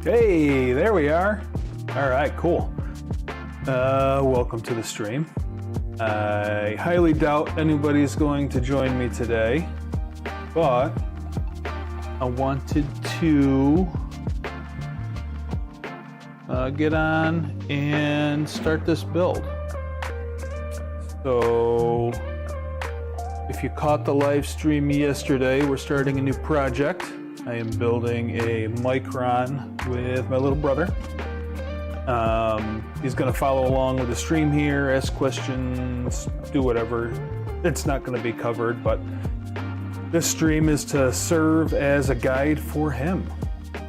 Hey, there we are. All right, cool. Welcome to the stream. I highly doubt anybody's going to join me today, but I wanted to get on and start this build. So if you caught the live stream yesterday, we're starting a new project. I am building a Micron with my little brother. He's going to follow along with the stream here, ask questions, do whatever. It's not going to be covered, but this stream is to serve as a guide for him.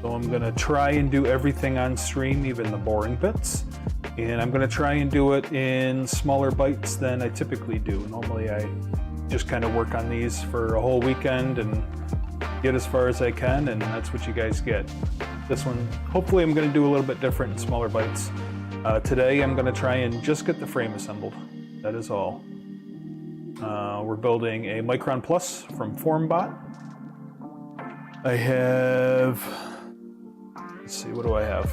So I'm going to try and do everything on stream, even the boring bits. And I'm going to try and do it in smaller bites than I typically do. Normally I just kind of work on these for a whole weekend and get as far as I can, and that's what you guys get. This one, hopefully I'm going to do a little bit different in smaller bites. Today I'm going to try and just get the frame assembled. That is all. We're building a Micron Plus from Formbot. I have, let's see, what do I have?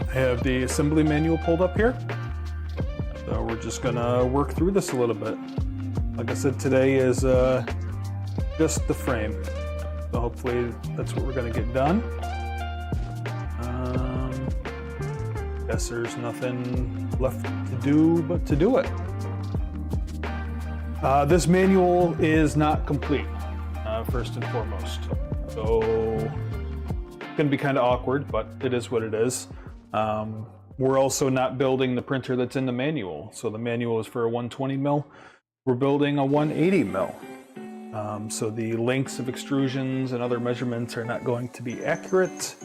I have the assembly manual pulled up here. So we're just going to work through this a little bit. Like I said, today is just the frame. So hopefully that's what we're going to get done. Guess there's nothing left to do but to do it. This manual is not complete, first and foremost. So it's going to be kind of awkward, but it is what it is. We're also not building the printer that's in the manual. So the manual is for a 120 mil. We're building a 180 mil. So the lengths of extrusions and other measurements are not going to be accurate.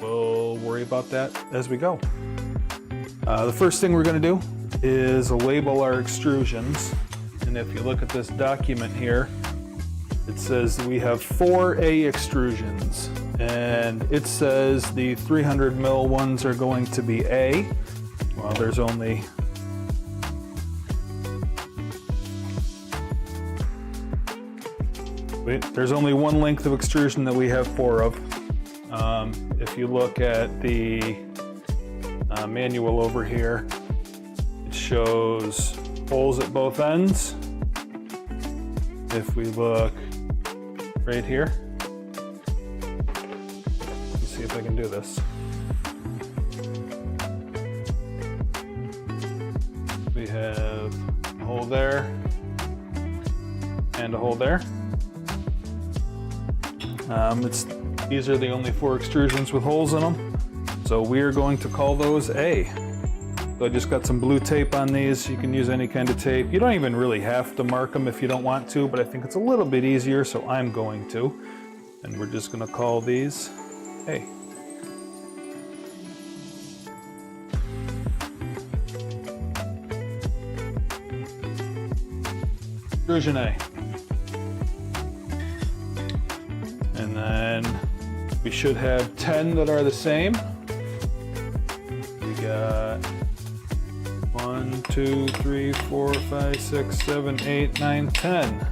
We'll worry about that as we go. The first thing we're going to do is label our extrusions. And if you look at this document here, it says we have 4 A extrusions. And it says the 300 mil ones are going to be A. Well, there's only one length of extrusion that we have 4 of. If you look at the manual over here, it shows holes at both ends. If we look right here, let's see if I can do this. We have a hole there and a hole there. These are the only 4 extrusions with holes in them, so we are going to call those A. So I just got some blue tape on these. You can use any kind of tape. You don't even really have to mark them if you don't want to, but I think it's a little bit easier, so I'm going to. And we're just going to call these A. Extrusion A. And then we should have 10 that are the same. We got 1, 2, 3, 4, 5, 6, 7, 8, 9, 10.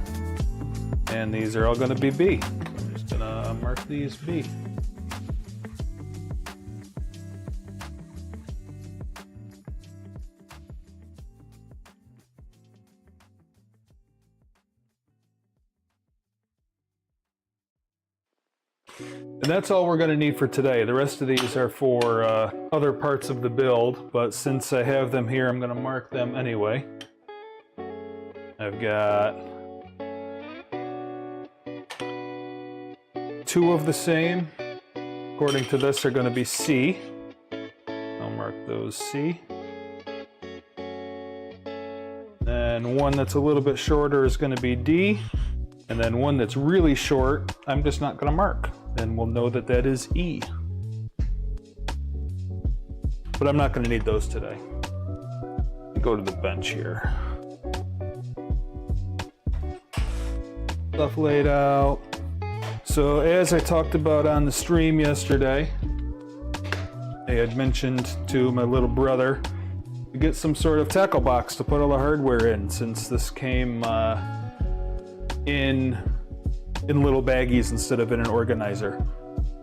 And these are all going to be B. I'm just going to mark these B. And that's all we're going to need for today. The rest of these are for other parts of the build, but since I have them here, I'm going to mark them anyway. I've got 2 of the same. According to this, are going to be C. I'll mark those C. And one that's a little bit shorter is going to be D. And then one that's really short, I'm just not going to mark. And we'll know that that is E. But I'm not going to need those today. Go to the bench here. Stuff laid out. So as I talked about on the stream yesterday, I had mentioned to my little brother to get some sort of tackle box to put all the hardware in, since this came in in little baggies instead of in an organizer.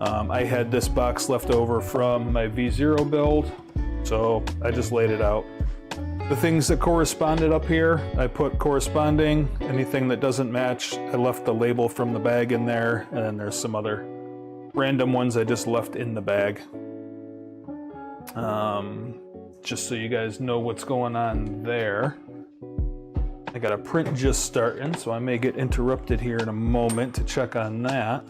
I had this box left over from my V0 build, so I just laid it out. The things that corresponded up here, I put corresponding. Anything that doesn't match, I left the label from the bag in there, and then there's some other random ones I just left in the bag. Just so you guys know what's going on there. I got a print just starting, so I may get interrupted here in a moment to check on that.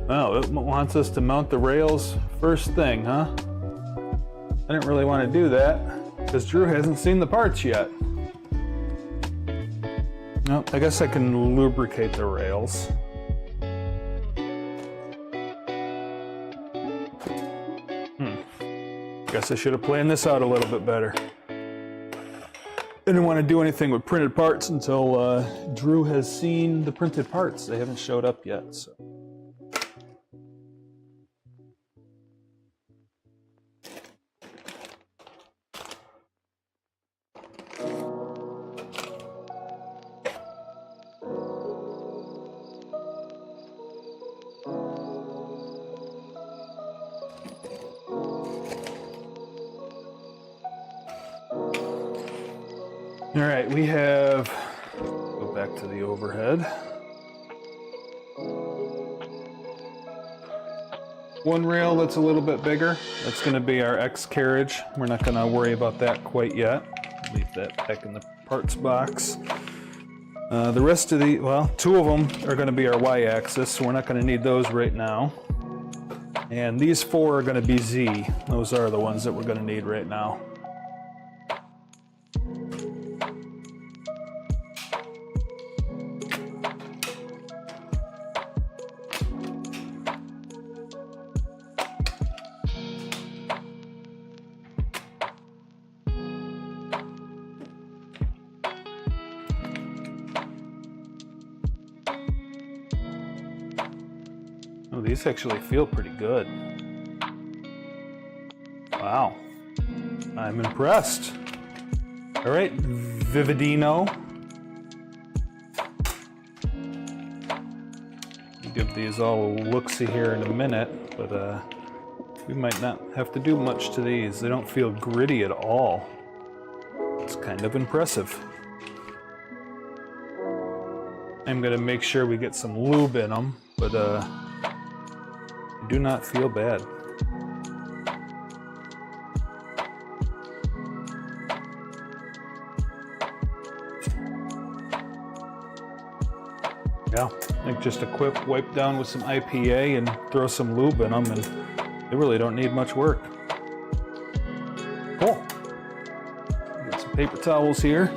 Oh, it wants us to mount the rails first thing, huh? I didn't really want to do that because Drew hasn't seen the parts yet. No, I guess I can lubricate the rails. Guess I should have planned this out a little bit better. Didn't want to do anything with printed parts until Drew has seen the printed parts. They haven't showed up yet, so. All right, we have, go back to the overhead. One rail that's a little bit bigger. That's going to be our X carriage. We're not going to worry about that quite yet. Leave that back in the parts box. The rest of the, well, two of them are going to be our Y axis, so we're not going to need those right now. And these four are going to be Z. Those are the ones that we're going to need right now. Oh, these actually feel pretty good. Wow, I'm impressed. All right, Vividino. Give these all a look-see here in a minute, but we might not have to do much to these. They don't feel gritty at all. It's kind of impressive. I'm gonna make sure we get some lube in them, but do not feel bad. Yeah, I think just a quick wipe down with some IPA and throw some lube in them, and they really don't need much work. Cool. Got some paper towels here.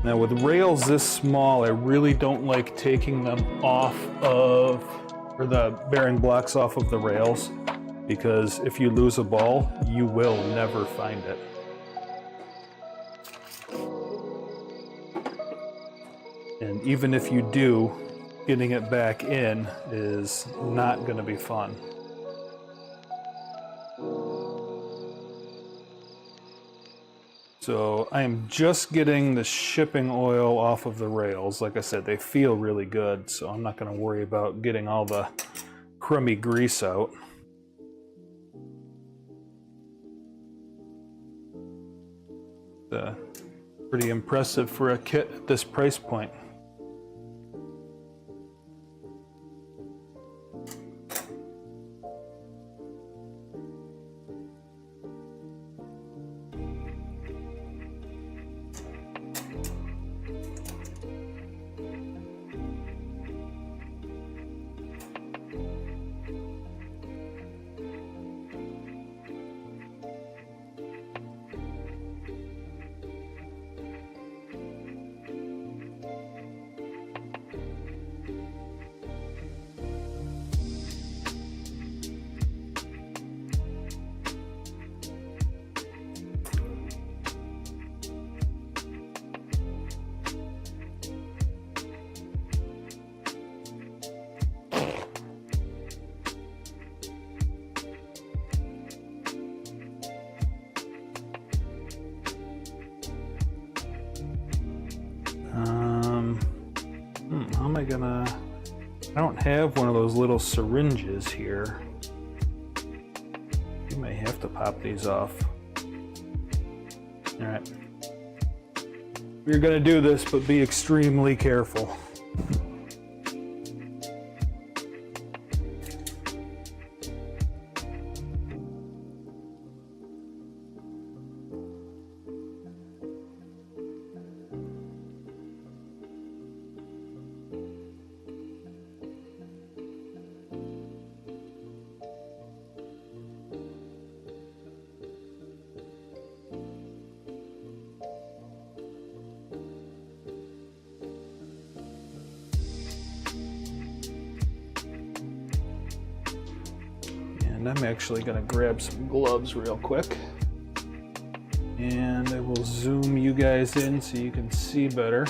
Now with rails this small, I really don't like taking them off of, or the bearing blocks off of the rails, because if you lose a ball, you will never find it. And even if you do, getting it back in is not going to be fun. So I am just getting the shipping oil off of the rails. Like I said, they feel really good, so I'm not going to worry about getting all the crummy grease out. Pretty impressive for a kit at this price point. I don't have one of those little syringes here. You may have to pop these off. All right. You're gonna do this, but be extremely careful. And I'm actually going to grab some gloves real quick. And I will zoom you guys in so you can see better.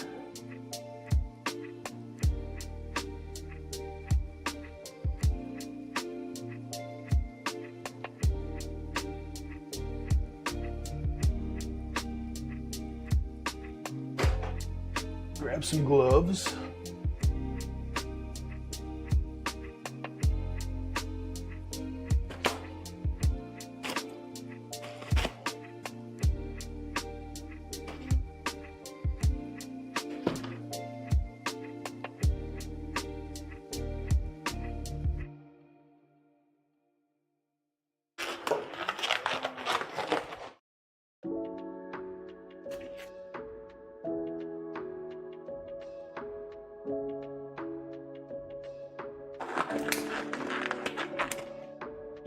Grab some gloves.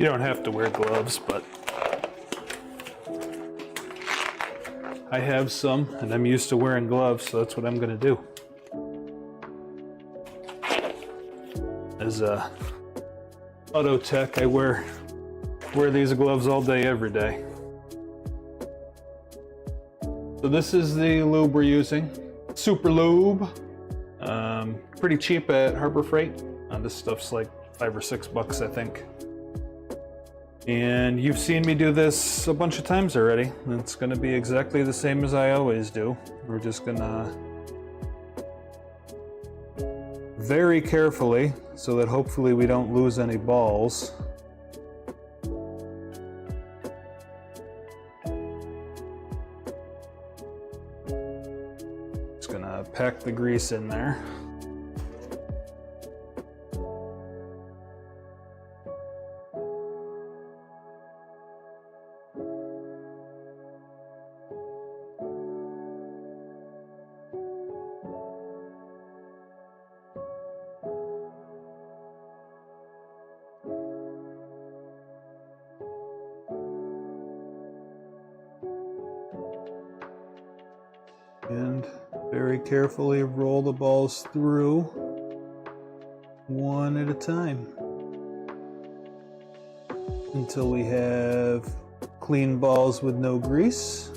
You don't have to wear gloves, but I have some and I'm used to wearing gloves, so that's what I'm going to do. As a auto tech, I wear these gloves all day, every day. So this is the lube we're using, Super Lube. Pretty cheap at Harbor Freight. This stuff's like $5 or $6, I think. And you've seen me do this a bunch of times already. It's going to be exactly the same as I always do. We're just going to very carefully, so that hopefully we don't lose any balls. Just going to pack the grease in there. And very carefully roll the balls through one at a time until we have clean balls with no grease.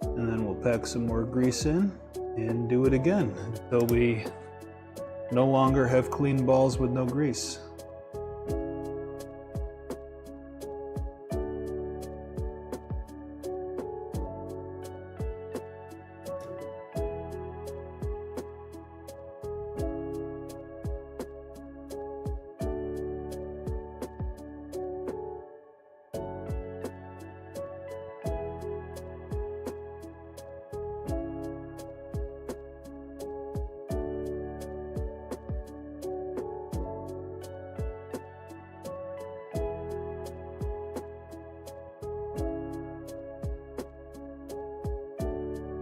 And then we'll pack some more grease in and do it again until we no longer have clean balls with no grease.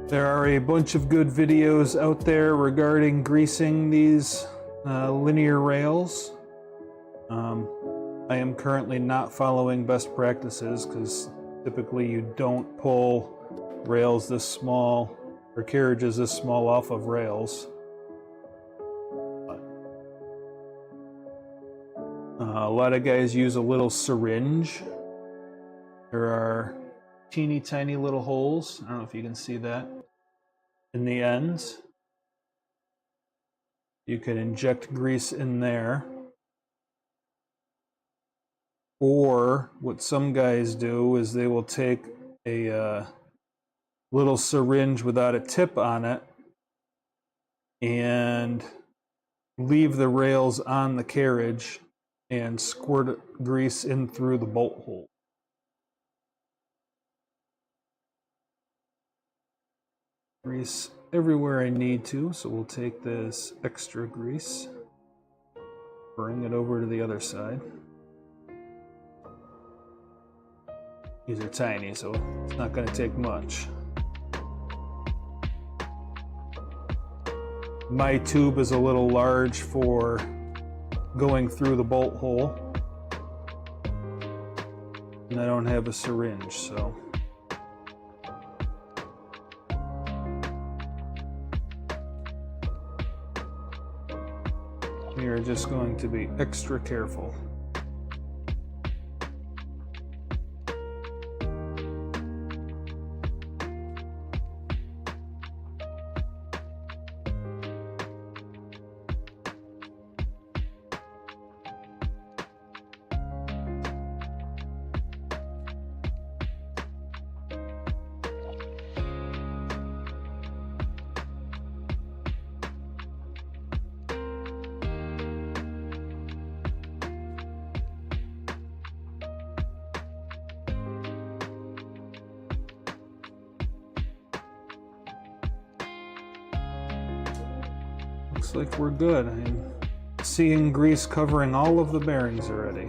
There are a bunch of good videos out there regarding greasing these linear rails. I am currently not following best practices because typically you don't pull rails this small or carriages this small off of rails. A lot of guys use a little syringe. There are teeny tiny little holes. I don't know if you can see that. In the ends, you can inject grease in there. Or what some guys do is they will take a little syringe without a tip on it, and leave the rails on the carriage and squirt grease in through the bolt hole. Grease everywhere I need to, so we'll take this extra grease, bring it over to the other side. These are tiny, so it's not going to take much. My tube is a little large for going through the bolt hole, and I don't have a syringe, so we are just going to be extra careful. Looks like we're good. I'm seeing grease covering all of the bearings already.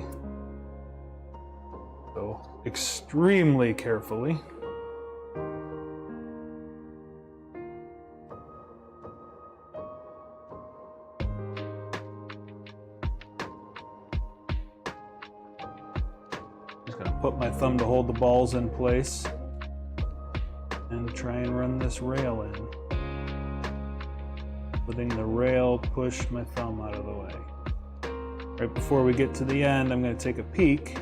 So, extremely carefully. Just gonna put my thumb to hold the balls in place and try and run this rail in. Letting the rail push my thumb out of the way. Right before we get to the end, I'm going to take a peek.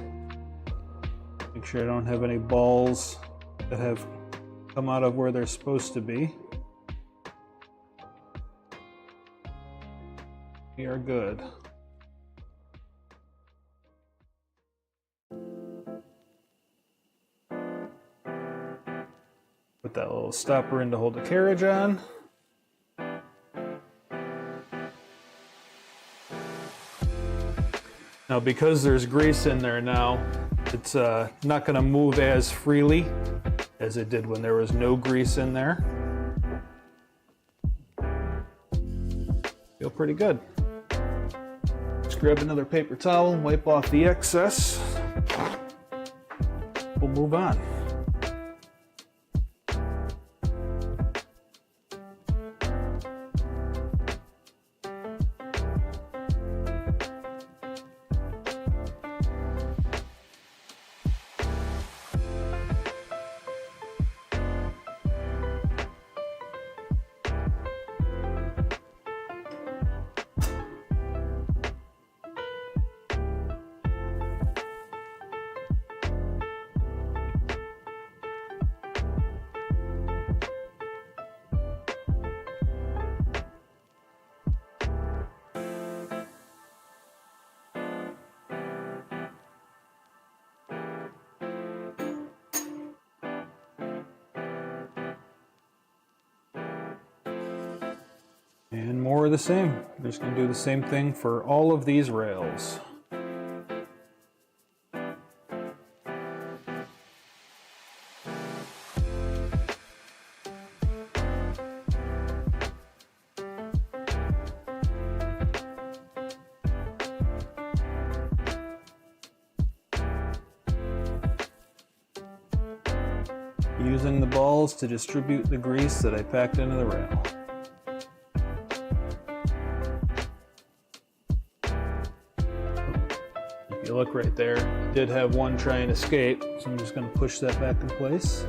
Make sure I don't have any balls that have come out of where they're supposed to be. We are good. Put that little stopper in to hold the carriage on. Now, because there's grease in there now, it's not going to move as freely as it did when there was no grease in there. Feel pretty good. Just grab another paper towel and wipe off the excess. We'll move on. And more of the same. We're just going to do the same thing for all of these rails. Using the balls to distribute the grease that I packed into the rail. If you look right there, it did have one try and escape, so I'm just going to push that back in place.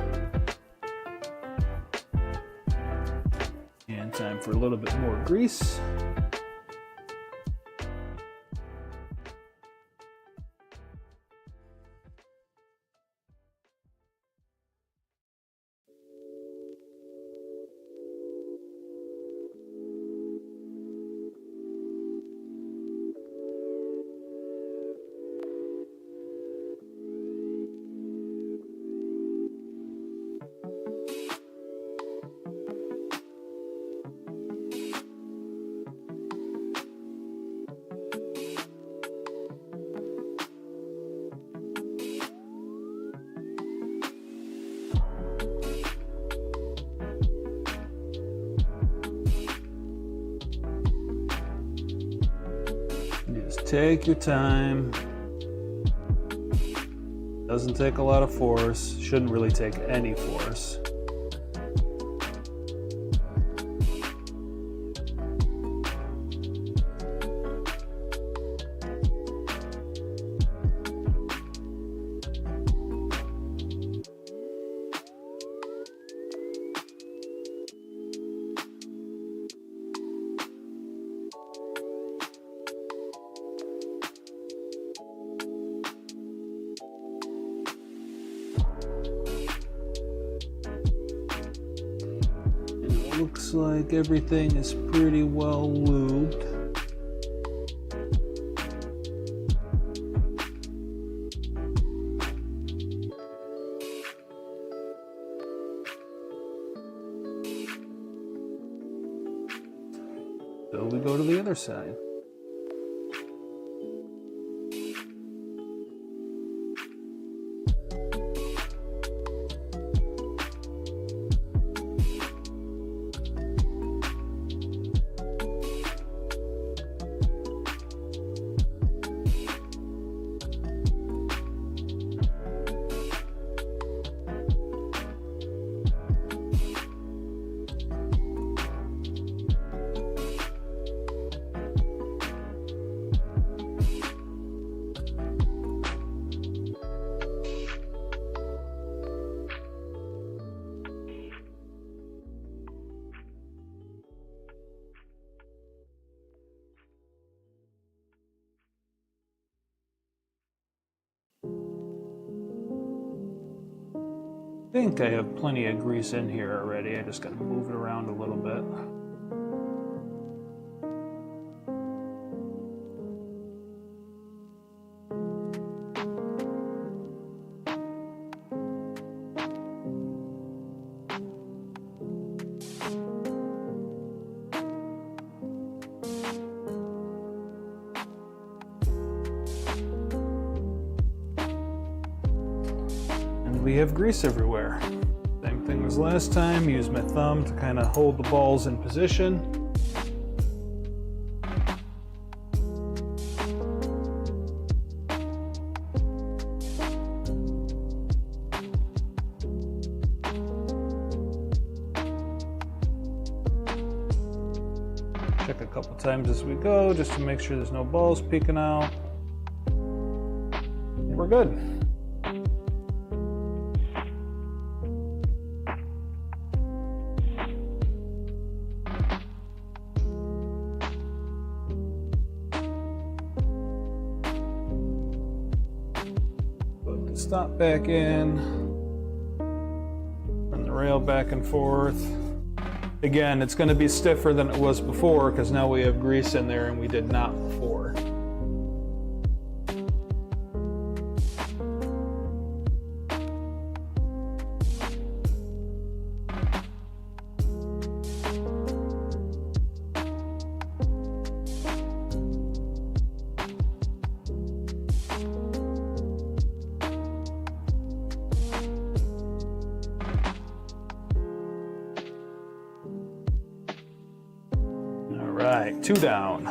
And time for a little bit more grease. Take your time. Doesn't take a lot of force. Shouldn't really take any force. Looks like everything is pretty well lubed. So we go to the other side. I think I have plenty of grease in here already. I just got to move it around a little bit. We have grease everywhere. Same thing as last time. Use my thumb to kind of hold the balls in position. Check a couple times as we go just to make sure there's no balls peeking out. We're good. Stop back in, run the rail back and forth. Again, it's going to be stiffer than it was before because now we have grease in there and we did not before. All right, 2 down.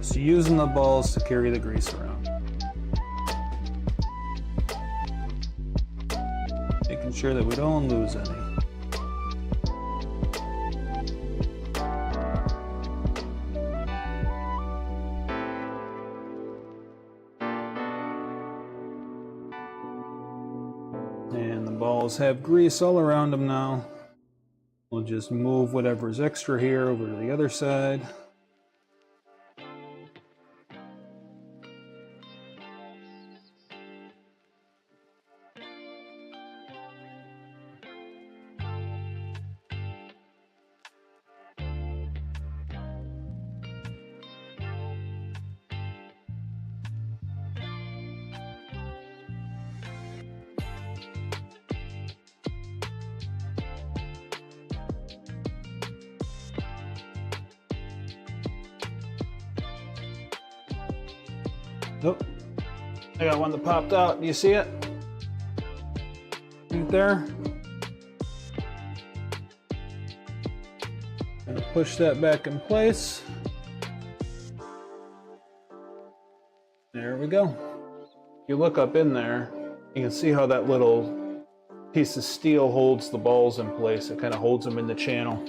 Just using the balls to carry the grease around. Making sure that we don't lose any. And the balls have grease all around them now. We'll just move whatever's extra here over to the other side. Oh, I got one that popped out. Do you see it? Right there. Gonna push that back in place. There we go. If you look up in there, you can see how that little piece of steel holds the balls in place. It kind of holds them in the channel.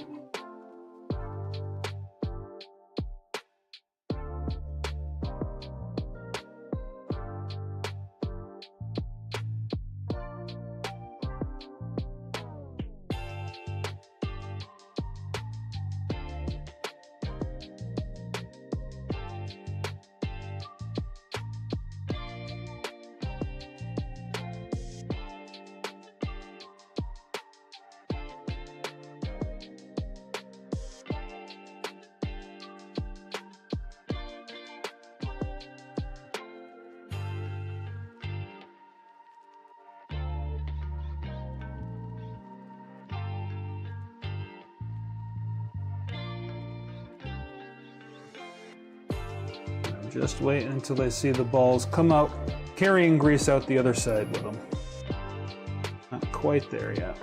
Just wait until I see the balls come out, carrying grease out the other side with them. Not quite there yet.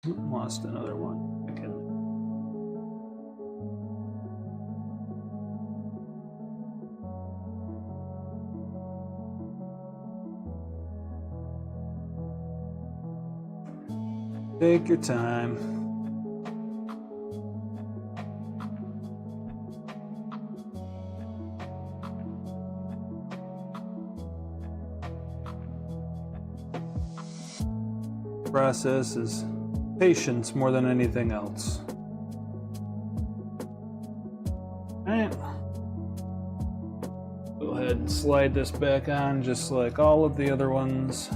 Lost another one. I can... Take your time. Process is patience more than anything else. Alright. Go ahead and slide this back on just like all of the other ones.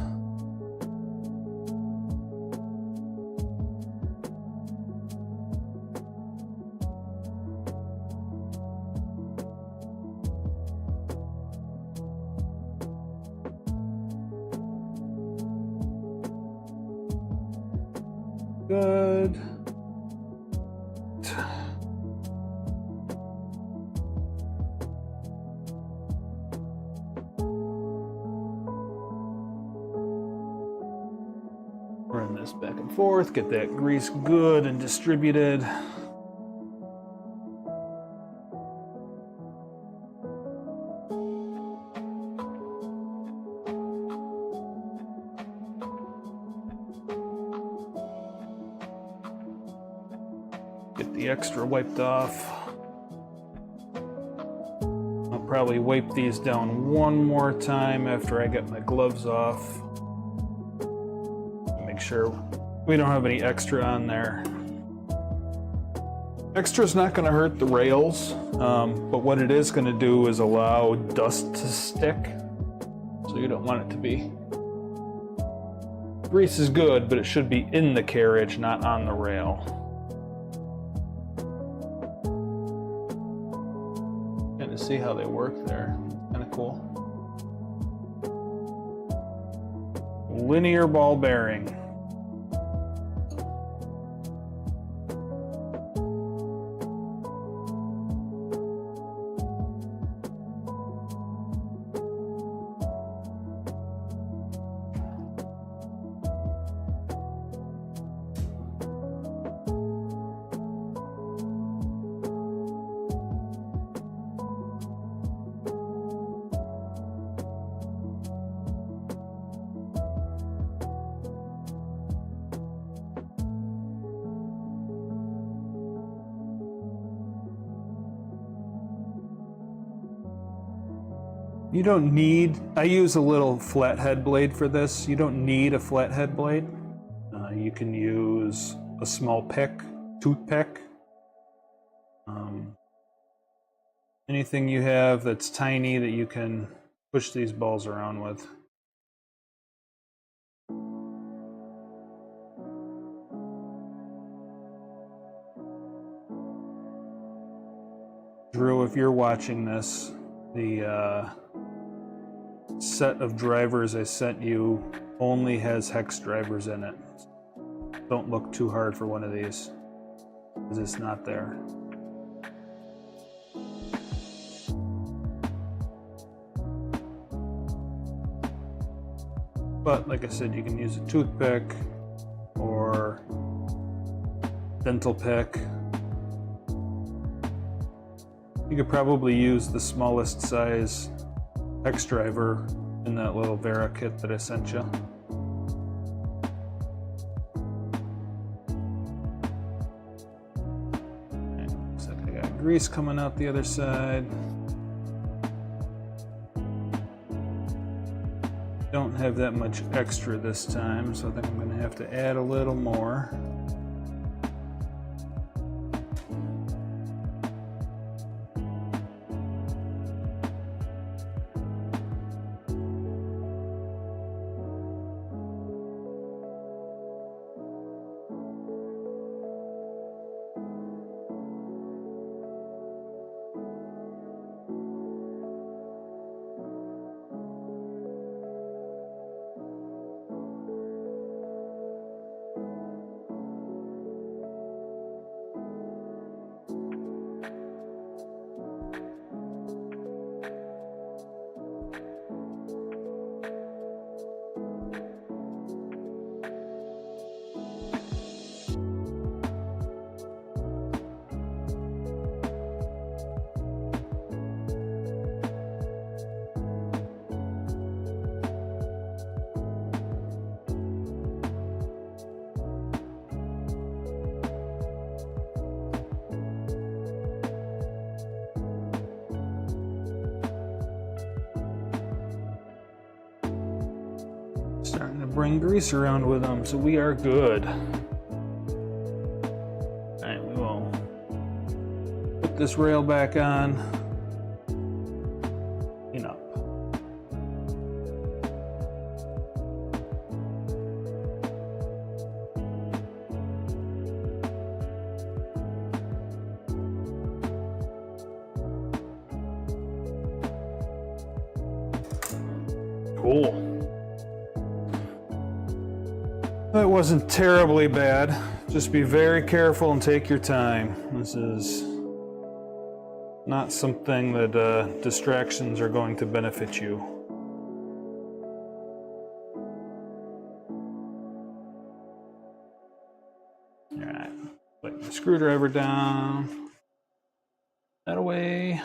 Good. Run this back and forth, get that grease good and distributed. Get the extra wiped off. I'll probably wipe these down one more time after I get my gloves off. Make sure we don't have any extra on there. Extra's not going to hurt the rails, but what it is going to do is allow dust to stick. So you don't want it to be. Grease is good, but it should be in the carriage, not on the rail. See how they work there. Kind of cool. linear ball bearing. You don't need, I use a little flathead blade for this. You don't need a flathead blade. You can use a small pick, toothpick. Anything you have that's tiny that you can push these balls around with. Drew, if you're watching this, the set of drivers I sent you only has hex drivers in it. Don't look too hard for one of these, because it's not there. But like I said, you can use a toothpick or dental pick. You could probably use the smallest size hex driver in that little Vera kit that I sent you. Okay, looks like I got grease coming out the other side. Don't have that much extra this time, so I think I'm going to have to add a little more. Starting to bring grease around with them, so we are good. Alright, we will put this rail back on. Clean up. Cool. That wasn't terribly bad. Just be very careful and take your time. This is not something that distractions are going to benefit you. Alright, put the screwdriver down. That away.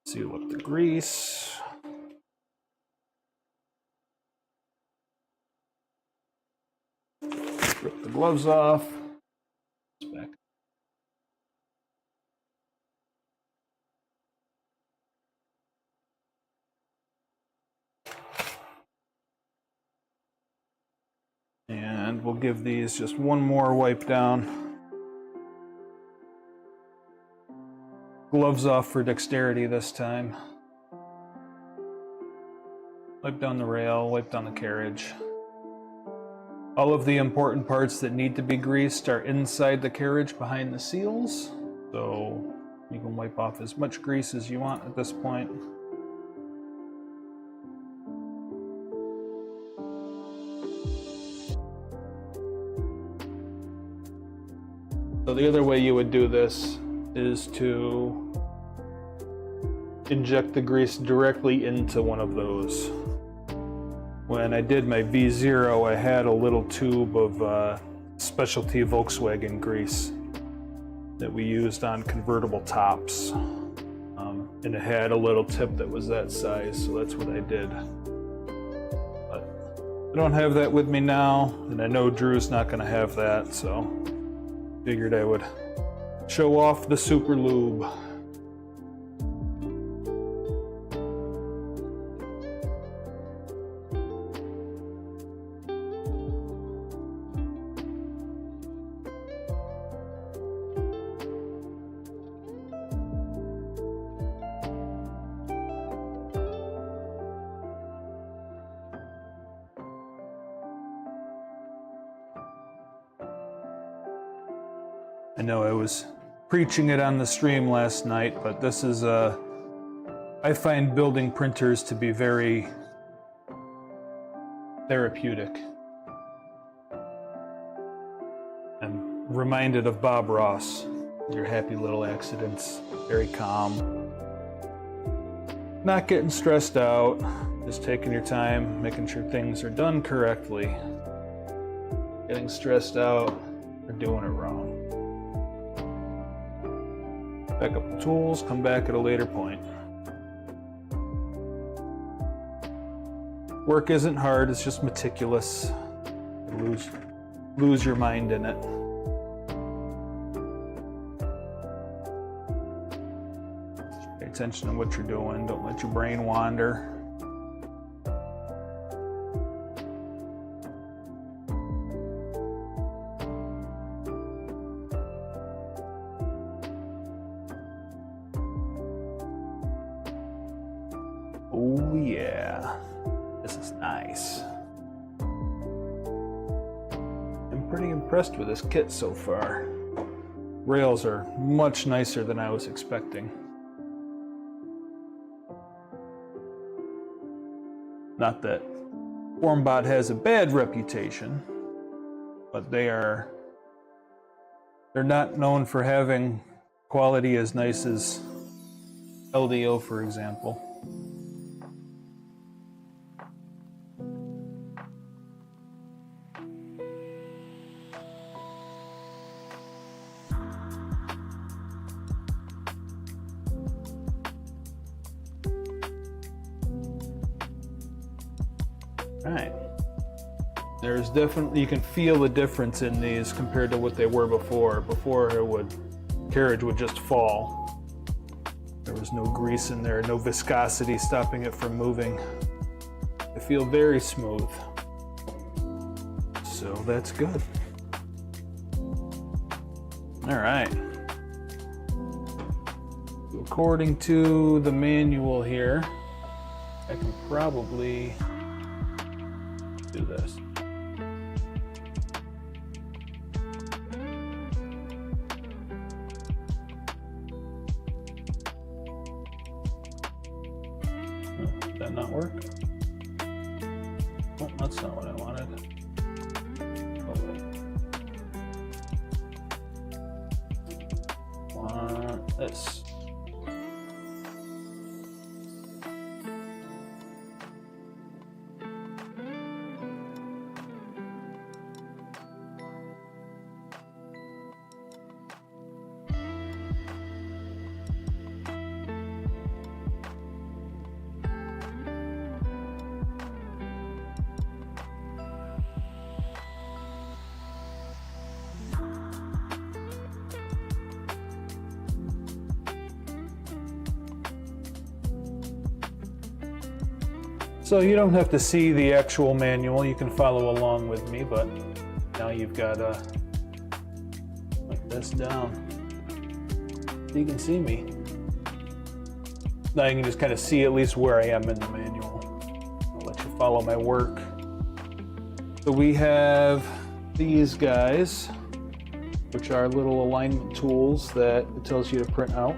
Seal up the grease. Rip the gloves off. Back. And we'll give these just one more wipe down. Gloves off for dexterity this time. Wipe down the rail, wipe down the carriage. All of the important parts that need to be greased are inside the carriage behind the seals, so you can wipe off as much grease as you want at this point. So the other way you would do this is to inject the grease directly into one of those. When I did my V0, I had a little tube of specialty Volkswagen grease that we used on convertible tops. And it had a little tip that was that size, so that's what I did. But I don't have that with me now, and I know Drew's not going to have that, so figured I would show off the super lube. I know I was preaching it on the stream last night, but this is I find building printers to be very therapeutic. I'm reminded of Bob Ross, your happy little accidents, very calm. Not getting stressed out, just taking your time, making sure things are done correctly. Getting stressed out or doing it wrong. Back up the tools, come back at a later point. Work isn't hard, it's just meticulous. You lose your mind in it. Pay attention to what you're doing, don't let your brain wander. Oh yeah, this is nice. I'm pretty impressed with this kit so far. Rails are much nicer than I was expecting. Not that Formbot has a bad reputation, but they're not known for having quality as nice as LDO, for example. Right. There's definitely, you can feel the difference in these compared to what they were before. Before carriage would just fall. There was no grease in there, no viscosity stopping it from moving. They feel very smooth. So that's good. All right. According to the manual here, I can probably do this. Did that not work? Oh, that's not what I wanted. Oh, wait. Want this. So you don't have to see the actual manual, you can follow along with me, but now you've got like this down. So you can see me. Now you can just kind of see at least where I am in the manual. I'll let you follow my work. So we have these guys, which are little alignment tools that it tells you to print out.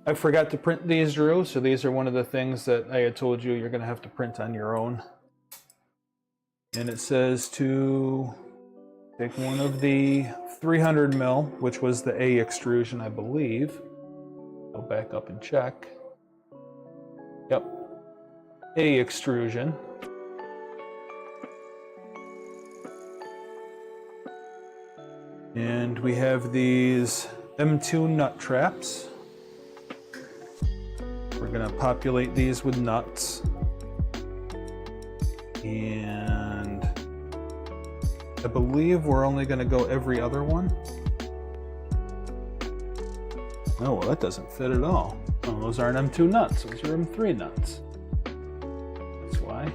I forgot to print these, Drew, so these are one of the things that I had told you you're going to have to print on your own. And it says to take one of the 300 mil, which was the A extrusion, I believe. Go back up and check. Yep, A extrusion. And we have these M2 nut traps. We're gonna populate these with nuts. And I believe we're only gonna go every other one. Oh, well, that doesn't fit at all. Oh, those aren't M2 nuts, those are M3 nuts. That's why.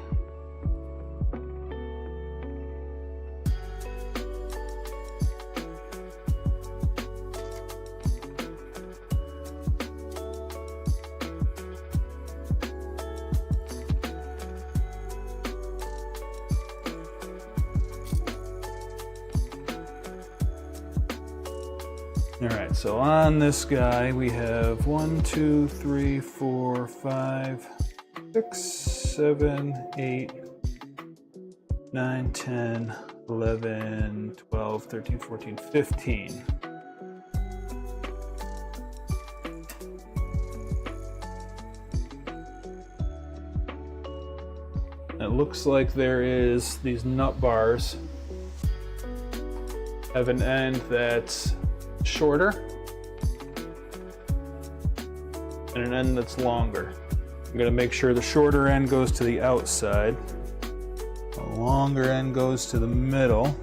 Alright, so on this guy we have 1, 2, 3, 4, 5, 6, 7, 8, 9, 10, 11, 12, 13, 14, 15. It looks like there is these nut bars have an end that's shorter and an end that's longer. I'm going to make sure the shorter end goes to the outside, the longer end goes to the middle.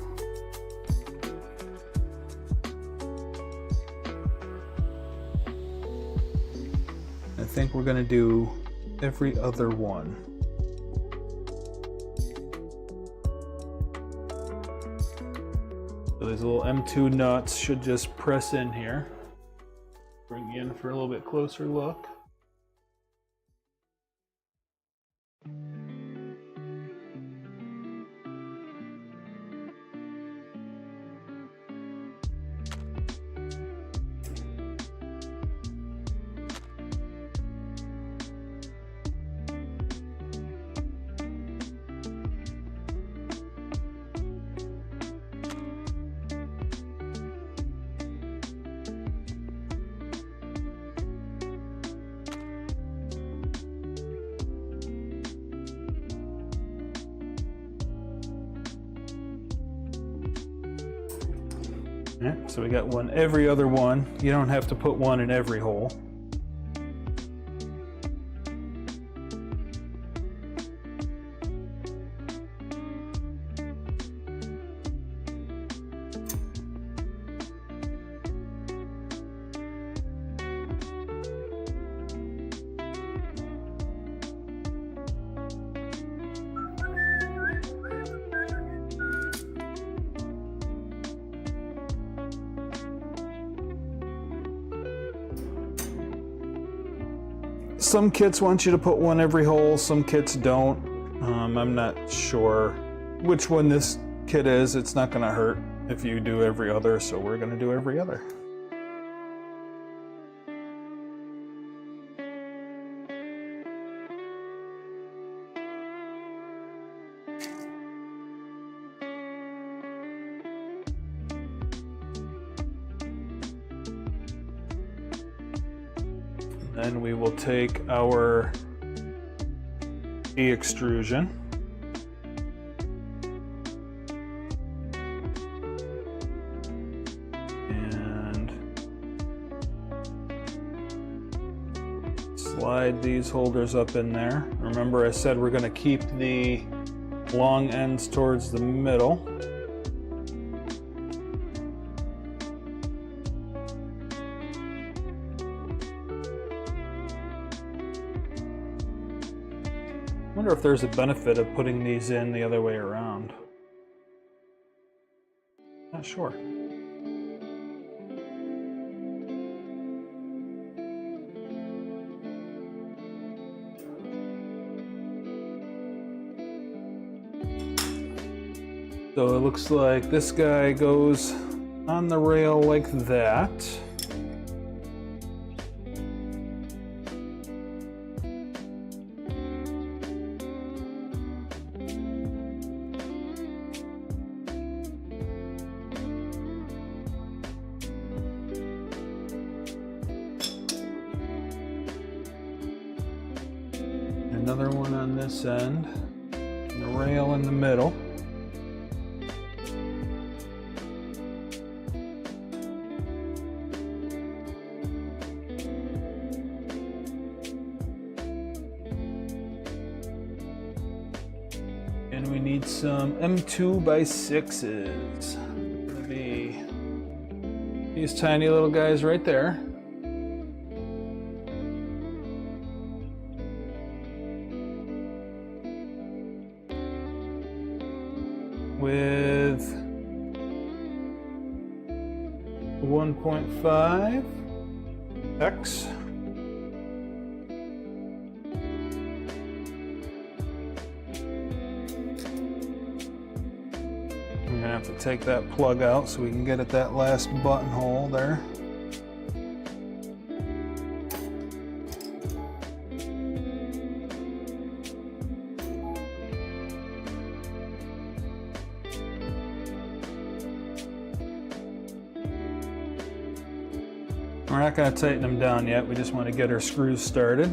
I think we're going to do every other one. So these little M2 nuts should just press in here. Bring you in for a little bit closer look. Yeah, so we got one every other one. You don't have to put one in every hole. Some kits want you to put one every hole, some kits don't. I'm not sure which one this kit is. It's not going to hurt if you do every other, so we're going to do every other. Then we will take our E-extrusion and slide these holders up in there. Remember, I said we're going to keep the long ends towards the middle. I wonder if there's a benefit of putting these in the other way around. Not sure. So it looks like this guy goes on the rail like that. another one on this end, and the rail in the middle. And we need some M2 by 6s. Gonna be these tiny little guys right there. With 1.5 X. I'm gonna have to take that plug out so we can get at that last buttonhole there. We're not going to tighten them down yet, we just want to get our screws started.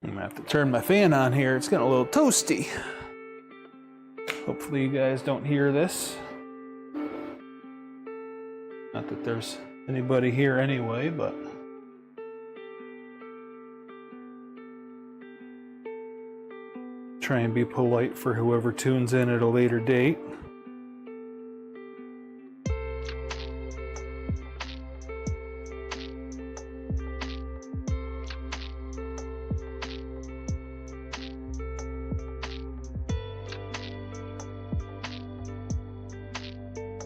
I'm gonna have to turn my fan on here. It's getting a little toasty. Hopefully you guys don't hear this. Not that there's anybody here anyway, but try and be polite for whoever tunes in at a later date.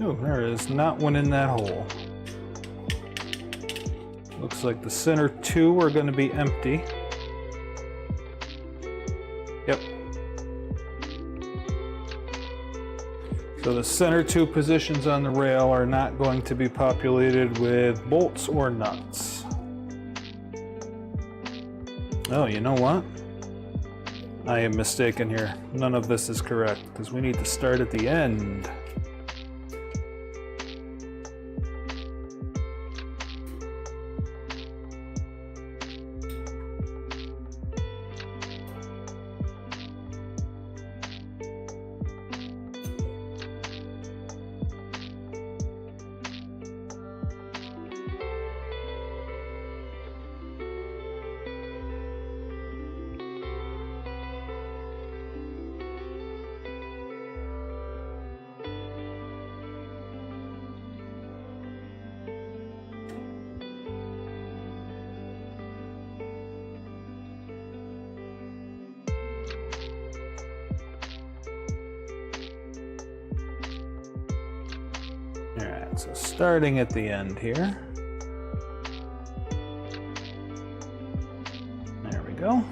Oh, there is not one in that hole. Looks like the center two are going to be empty. Yep. So the center two positions on the rail are not going to be populated with bolts or nuts. Oh, you know what? I am mistaken here. None of this is correct because we need to start at the end. Alright, so starting at the end here. There we go.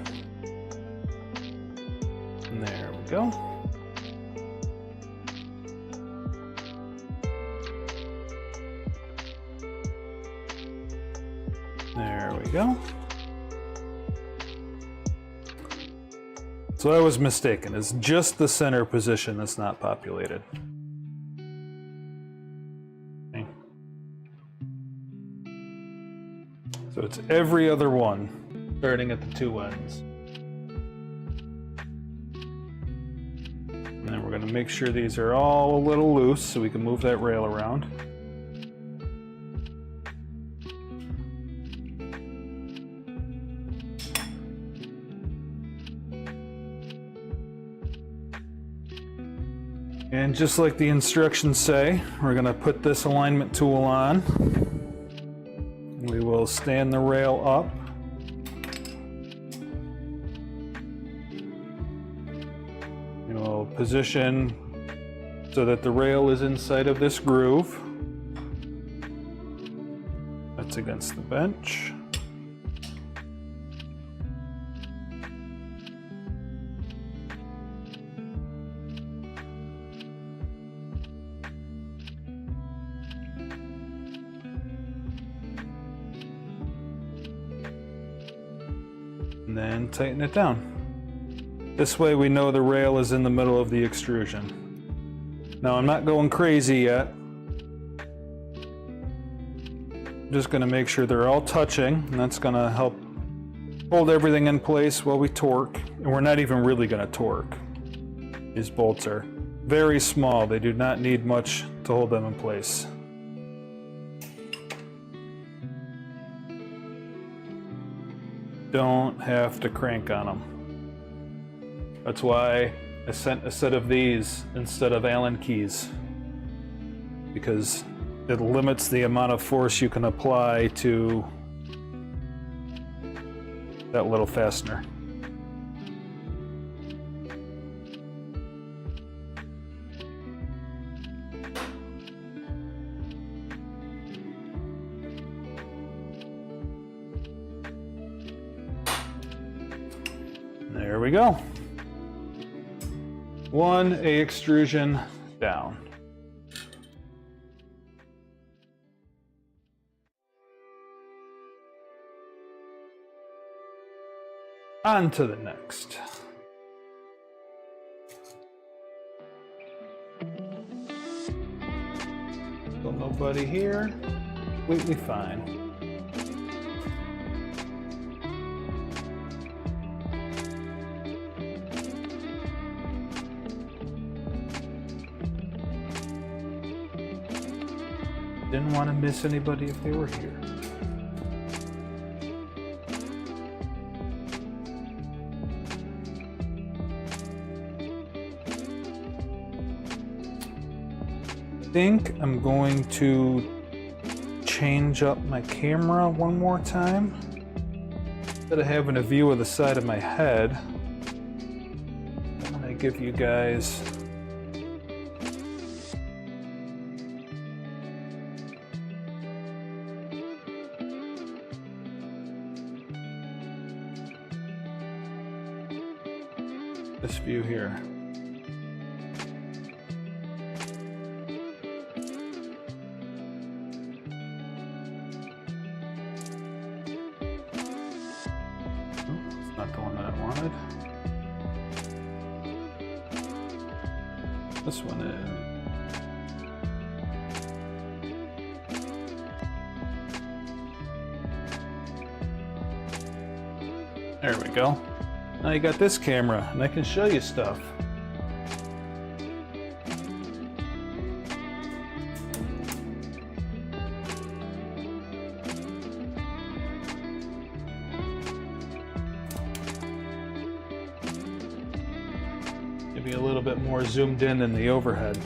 There we go. There we go. So I was mistaken. It's just the center position that's not populated. Okay. So it's every other one, starting at the two ends. And then we're going to make sure these are all a little loose so we can move that rail around. And just like the instructions say, we're going to put this alignment tool on. We will stand the rail up. We will position so that the rail is inside of this groove. That's against the bench. then tighten it down. This way we know the rail is in the middle of the extrusion. Now I'm not going crazy yet. I'm just going to make sure they're all touching, and that's going to help hold everything in place while we torque. And we're not even really going to torque. These bolts are very small. They do not need much to hold them in place. Don't have to crank on them. That's why I sent a set of these instead of Allen keys, because it limits the amount of force you can apply to that little fastener. There we go. One A extrusion down. On to the next. Still nobody here. Completely fine. Didn't want to miss anybody if they were here. I think I'm going to change up my camera one more time. Instead of having a view of the side of my head, I'm going to give you guys this view here. It's not the one that I wanted. This one is. There we go. Now you got this camera, and I can show you stuff. Maybe a little bit more zoomed in than the overhead.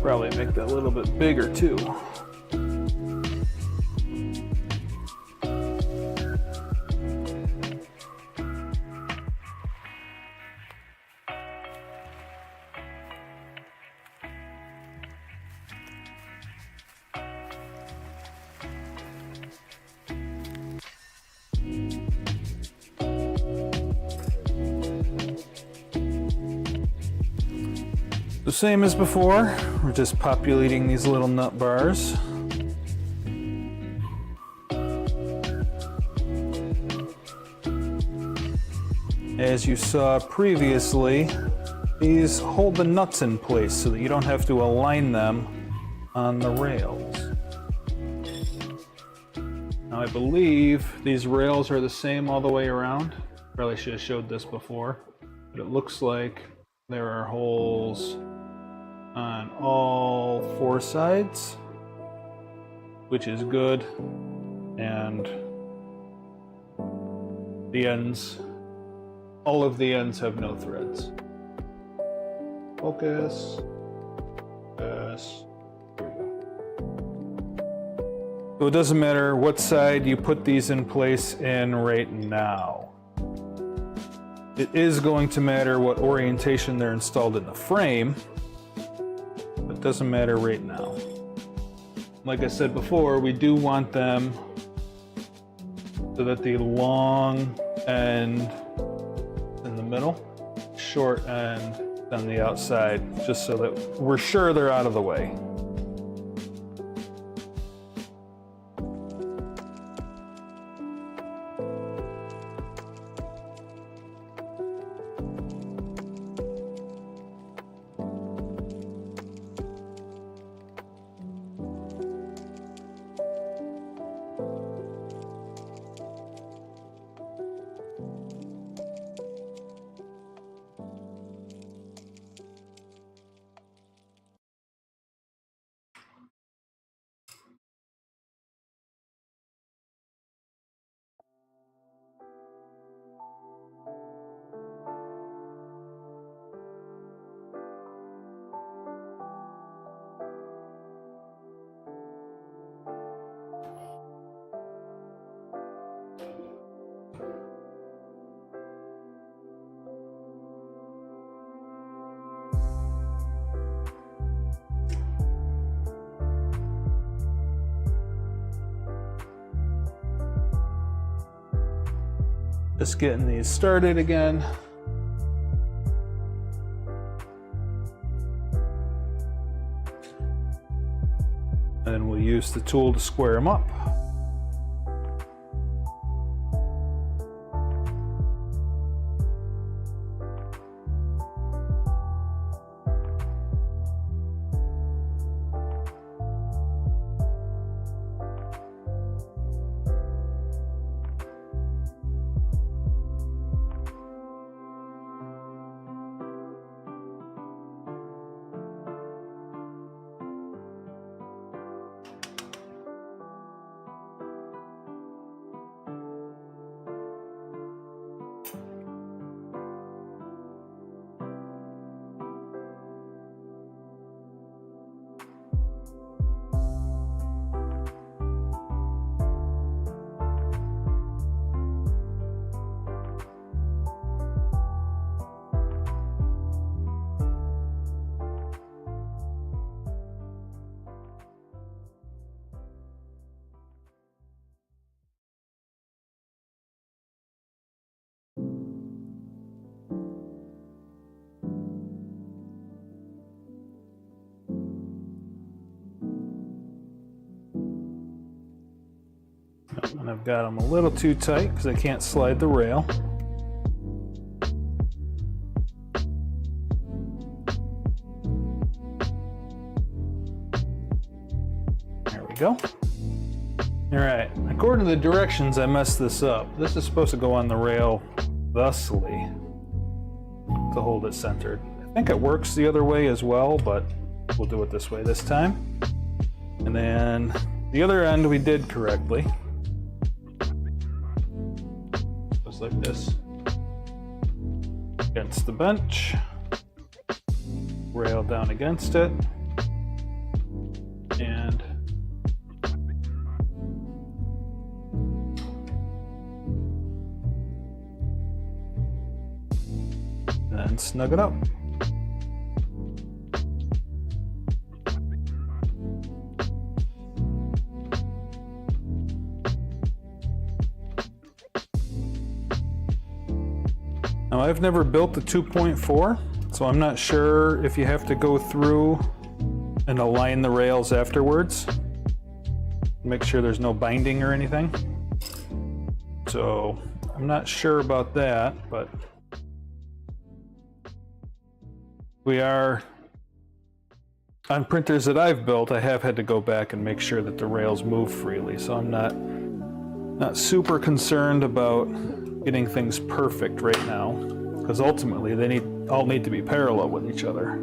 Probably make that a little bit bigger too. The same as before, we're just populating these little nut bars. As you saw previously, these hold the nuts in place so that you don't have to align them on the rails. Now I believe these rails are the same all the way around. Probably should have showed this before, but it looks like there are holes on all four sides. which is good. And the ends, all of the ends have no threads. Focus. Yes. There we go. So it doesn't matter what side you put these in place in right now. It is going to matter what orientation they're installed in the frame, but it doesn't matter right now. Like I said before, we do want them so that the long end in the middle, short end on the outside, just so that we're sure they're out of the way. Just getting these started again. And then we'll use the tool to square them up. And I've got them a little too tight because I can't slide the rail. There we go. All right, according to the directions, I messed this up. This is supposed to go on the rail thusly to hold it centered. I think it works the other way as well, but we'll do it this way this time. And then the other end we did correctly. Just like this. Against the bench. Rail down against it. And then snug it up. Now, I've never built the 2.4, so I'm not sure if you have to go through and align the rails afterwards. Make sure there's no binding or anything. So I'm not sure about that, but we are, on printers that I've built, I have had to go back and make sure that the rails move freely, so I'm not super concerned about getting things perfect right now, because ultimately they all need to be parallel with each other.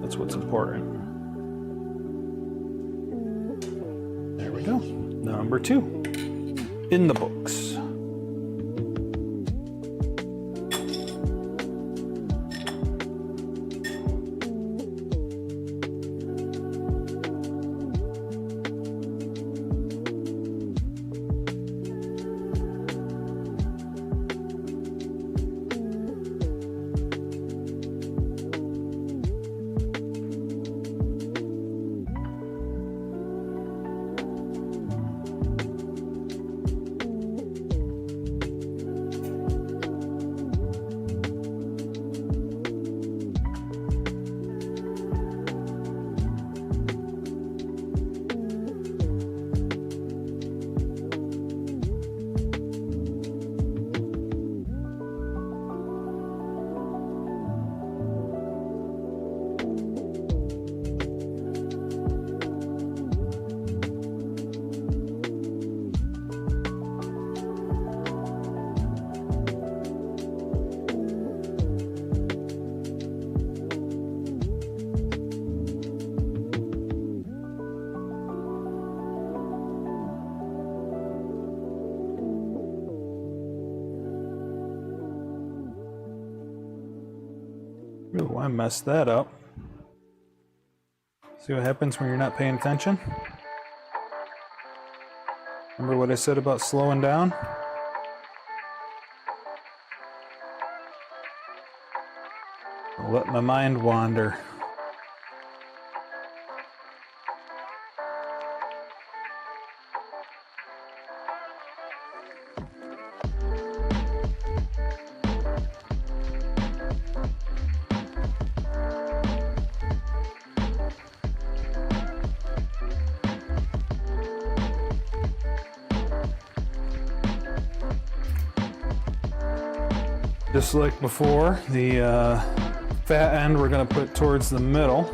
That's what's important. we go. Number 2 in the books. Ooh, I messed that up. See what happens when you're not paying attention? Remember what I said about slowing down? I'll let my mind wander. Just like before, the fat end we're going to put towards the middle.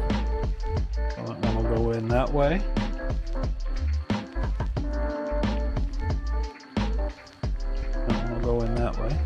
So that one will go in that way. That one will go in that way.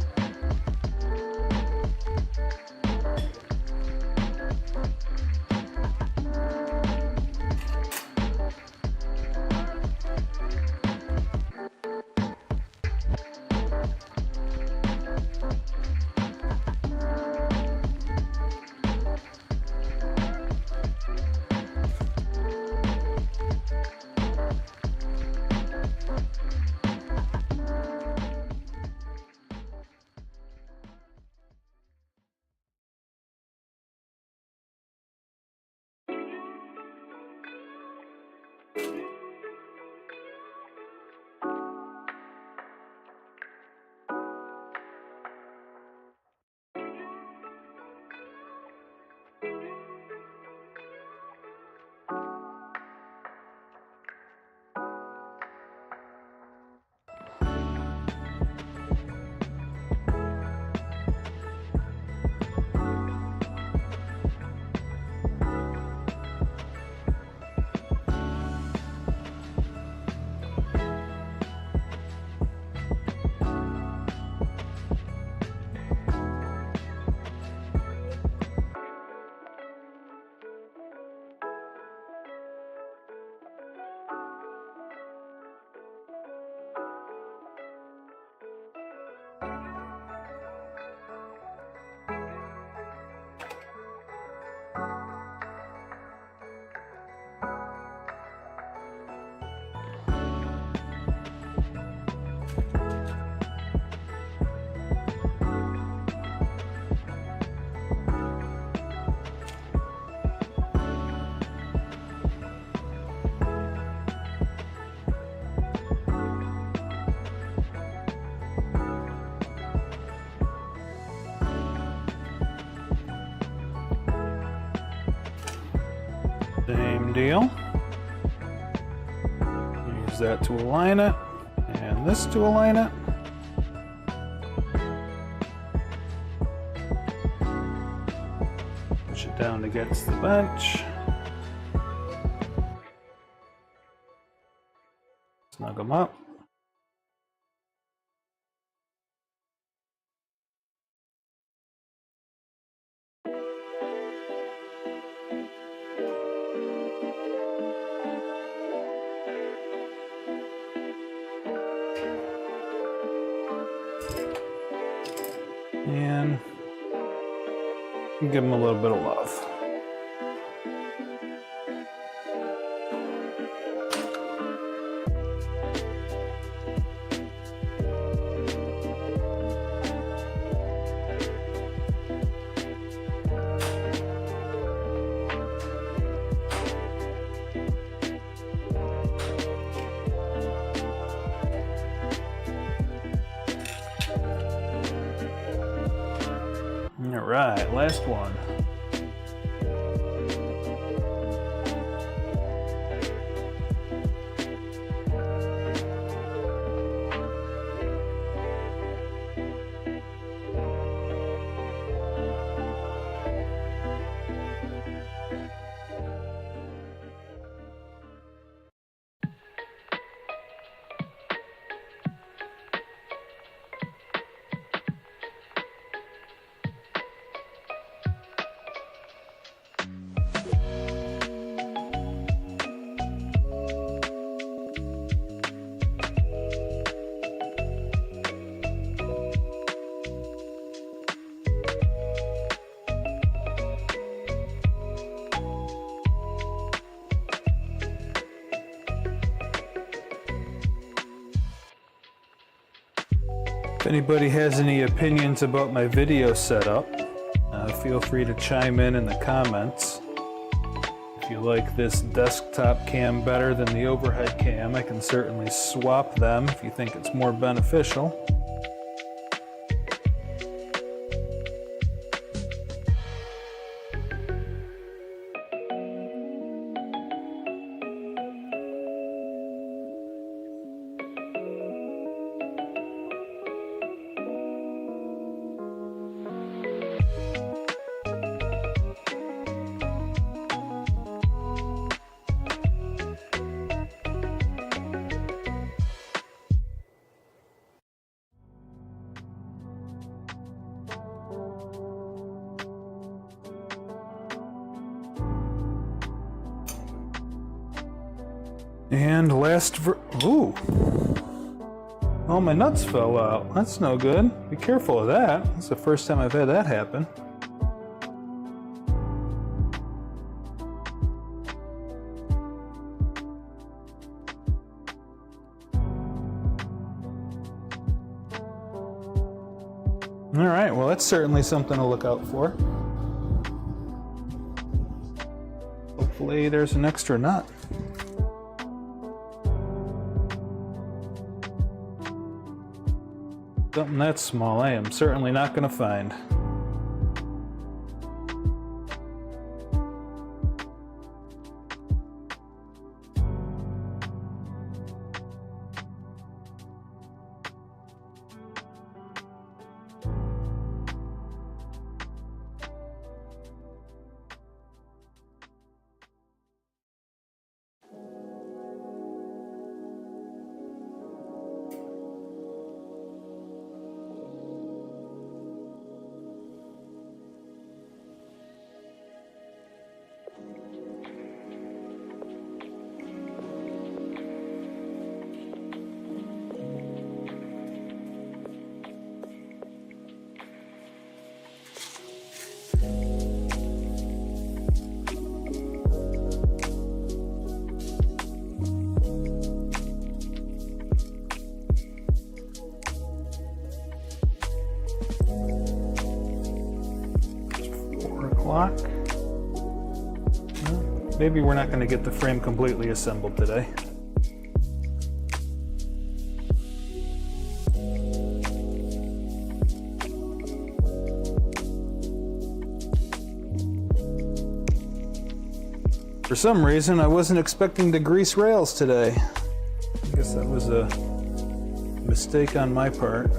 Same deal. Use that to align it, and this to align it. Push it down against the bench. Snug them up. Give him a little bit of love. All right, last one. If anybody has any opinions about my video setup, feel free to chime in the comments. If you like this desktop cam better than the overhead cam, I can certainly swap them if you think it's more beneficial. And last ooh. Oh, my nuts fell out. That's no good. Be careful of that. That's the first time I've had that happen. All right, well, that's certainly something to look out for. Hopefully there's an extra nut. Something that small I am certainly not going to find. Well, maybe we're not going to get the frame completely assembled today. For some reason, I wasn't expecting to grease rails today. I guess that was a mistake on my part.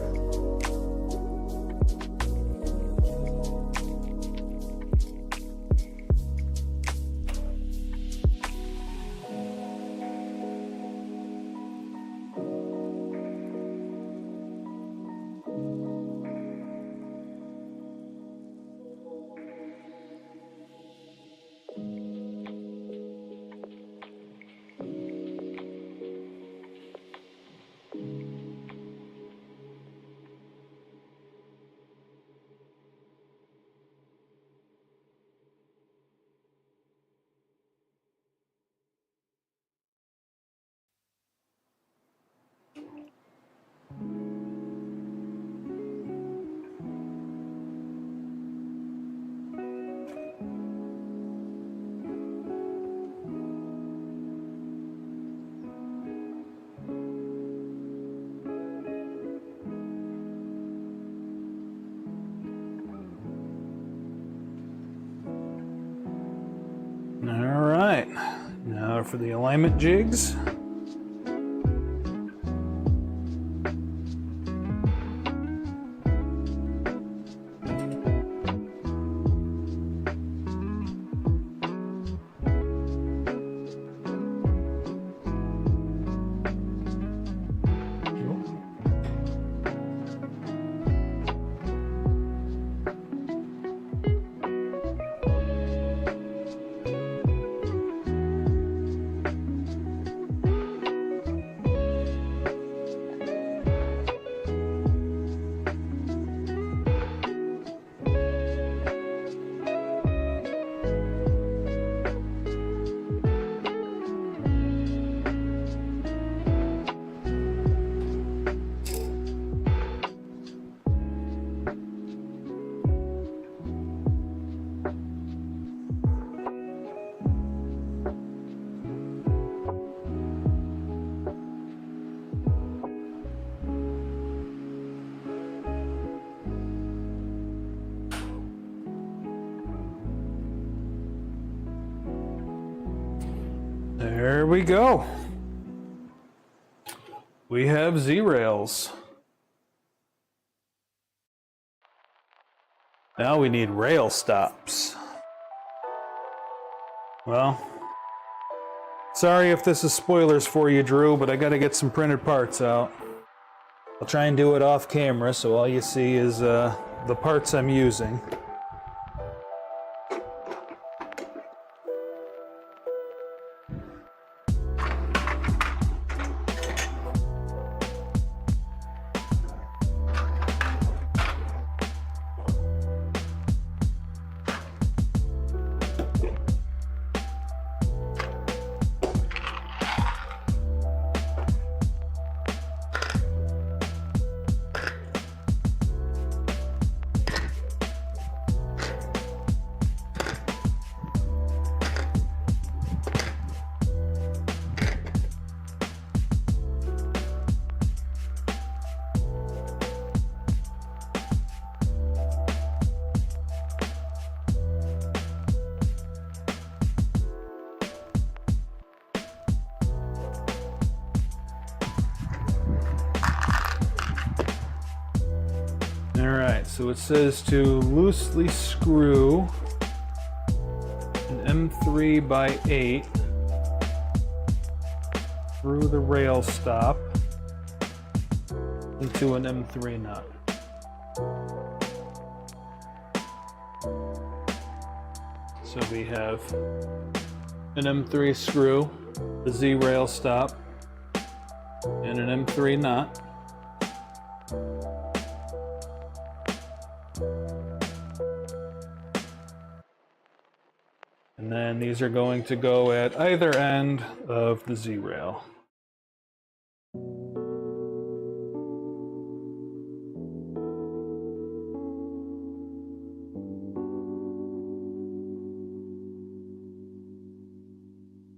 All right, now for the alignment jigs. There we go. We have Z-rails. Now we need rail stops. Well, sorry if this is spoilers for you, Drew, but I gotta get some printed parts out. I'll try and do it off camera, so all you see is the parts I'm using. Alright, so it says to loosely screw an M3 by 8 through the rail stop into an M3 nut. So we have an M3 screw, the Z rail stop, and an M3 nut. And then these are going to go at either end of the Z-rail.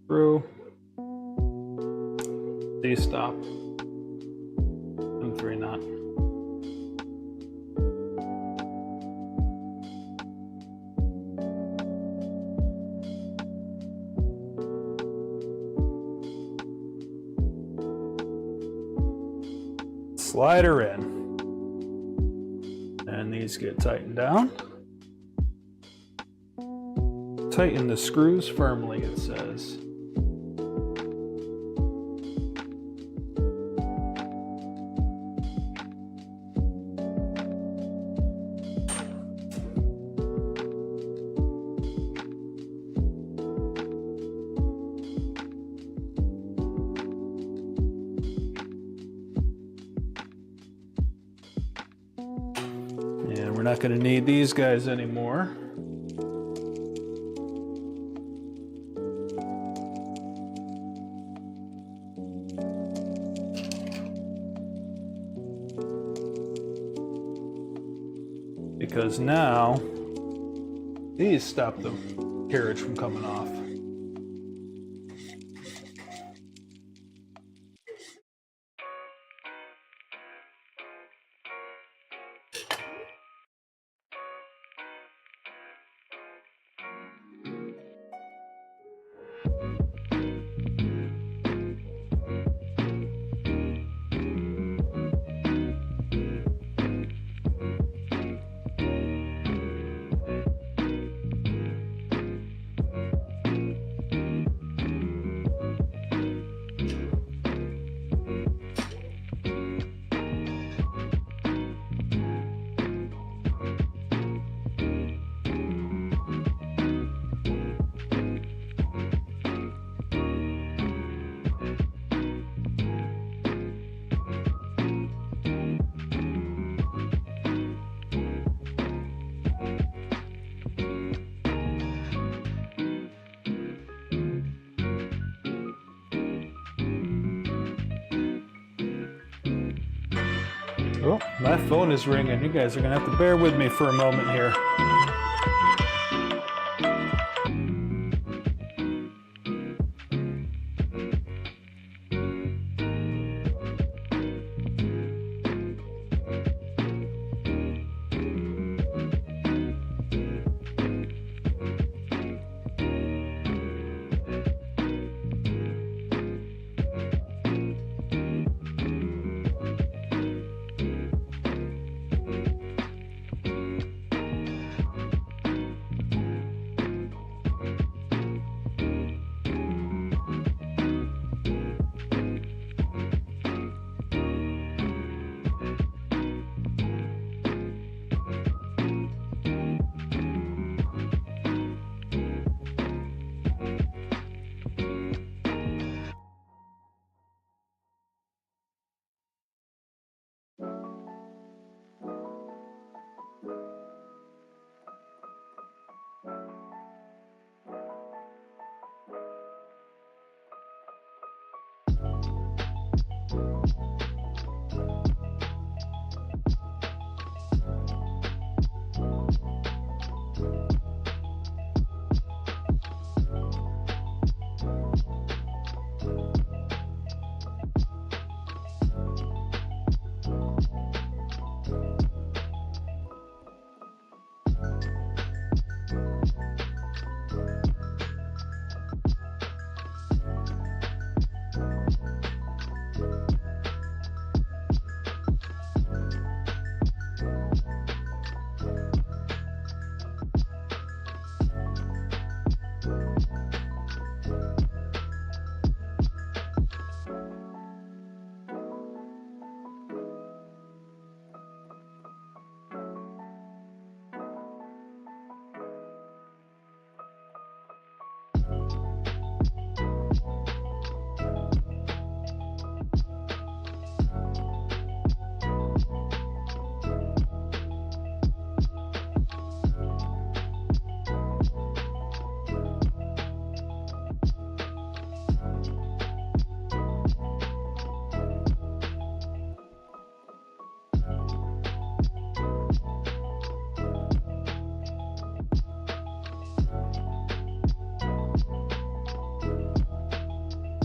Through. Z-stop. M3 knot. Slide her in, and these get tightened down. Tighten the screws firmly, it says. And we're not going to need these guys anymore. Because now these stop the carriage from coming off. Oh, my phone is ringing. You guys are gonna have to bear with me for a moment here.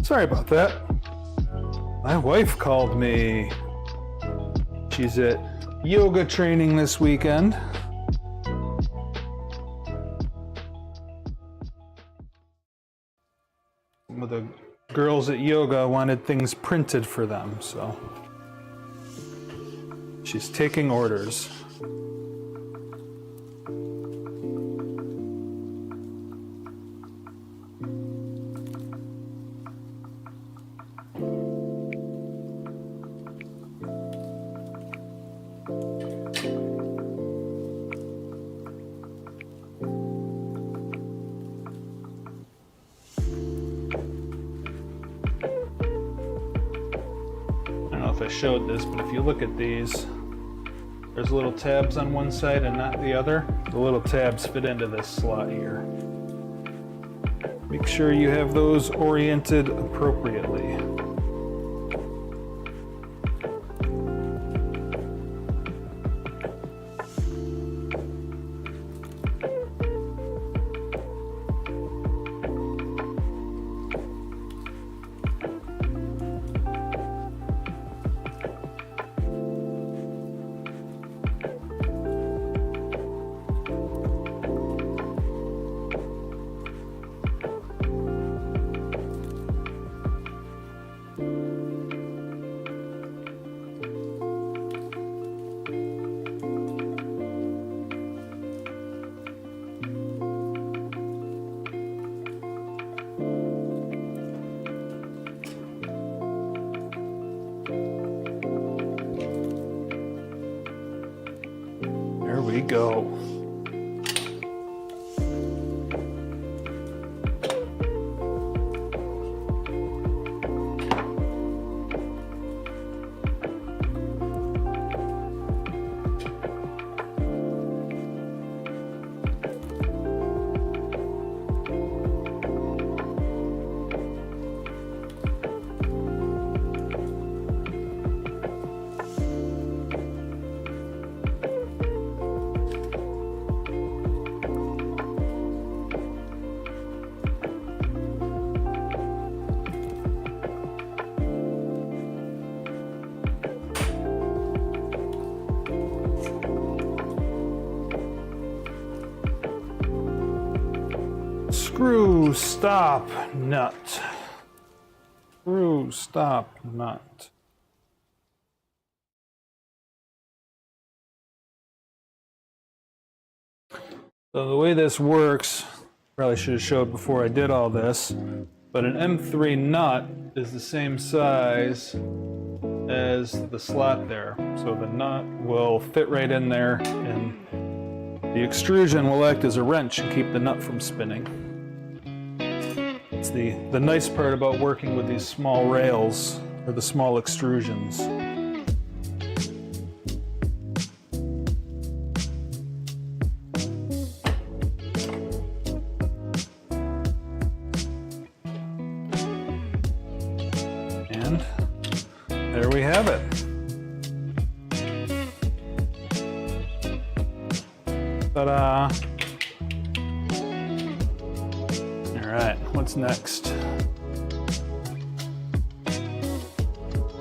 Sorry about that. My wife called me. She's at yoga training this weekend. Some of the girls at yoga wanted things printed for them, so she's taking orders. I showed this, but if you look at these, there's little tabs on one side and not the other. The little tabs fit into this slot here. Make sure you have those oriented appropriately. There we go. Screw stop nut. Screw stop nut. So the way this works, probably should have showed before I did all this, but an M3 nut is the same size as the slot there. So the nut will fit right in there, and the extrusion will act as a wrench and keep the nut from spinning. It's the nice part about working with these small rails, or the small extrusions. And there we have it. Ta-da! All right, what's next?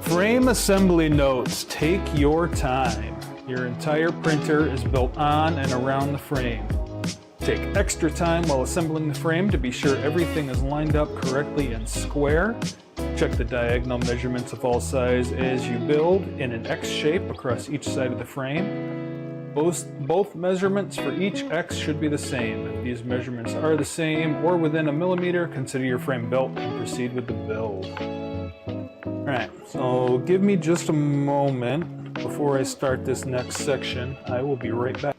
Frame assembly notes. Take your time. Your entire printer is built on and around the frame. Take extra time while assembling the frame to be sure everything is lined up correctly and square. Check the diagonal measurements of all sides as you build in an X shape across each side of the frame. Both measurements for each X should be the same. If these measurements are the same or within a millimeter, consider your frame built and proceed with the build. Alright, so give me just a moment before I start this next section. I will be right back.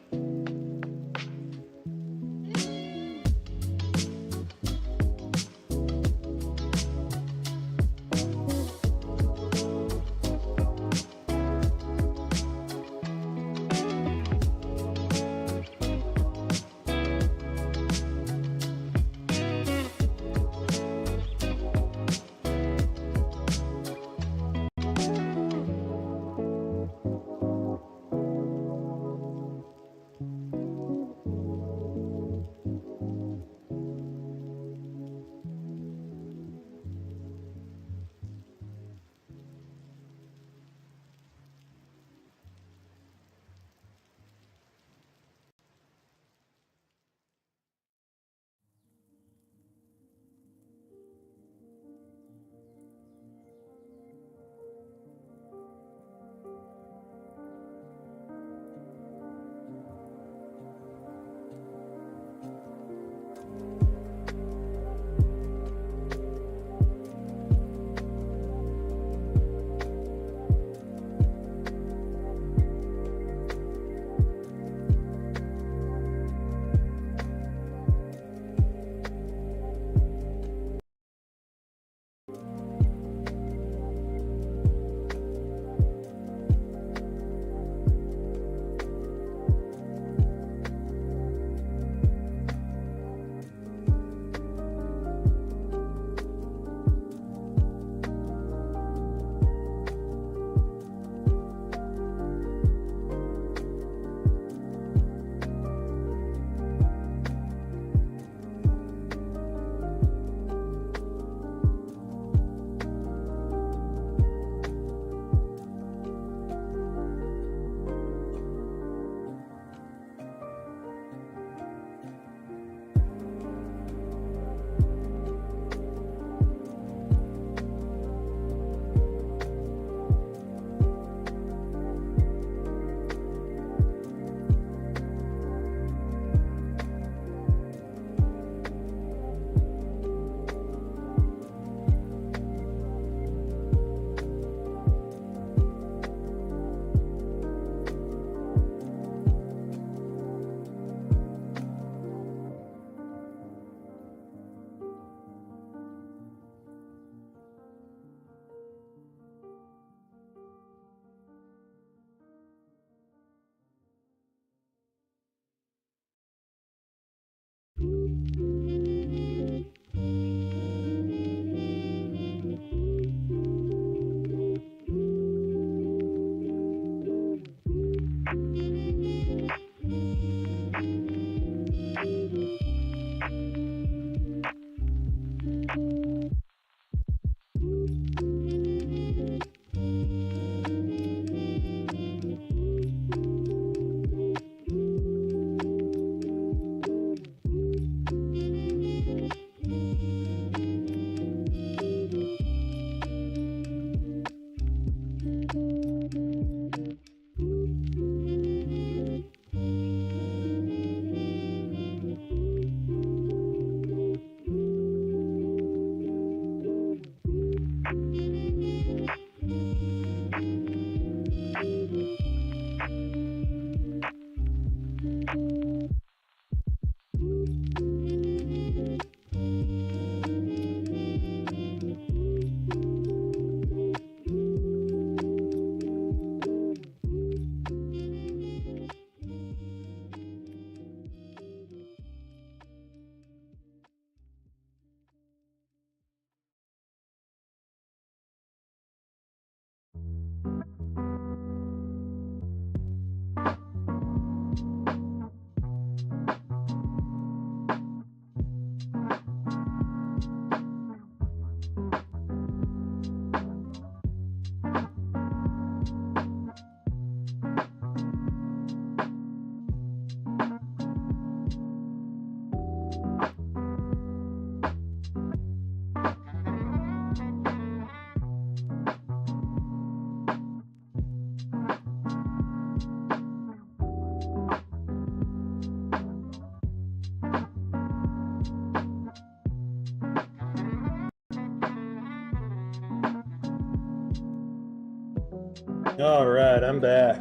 All right, I'm back.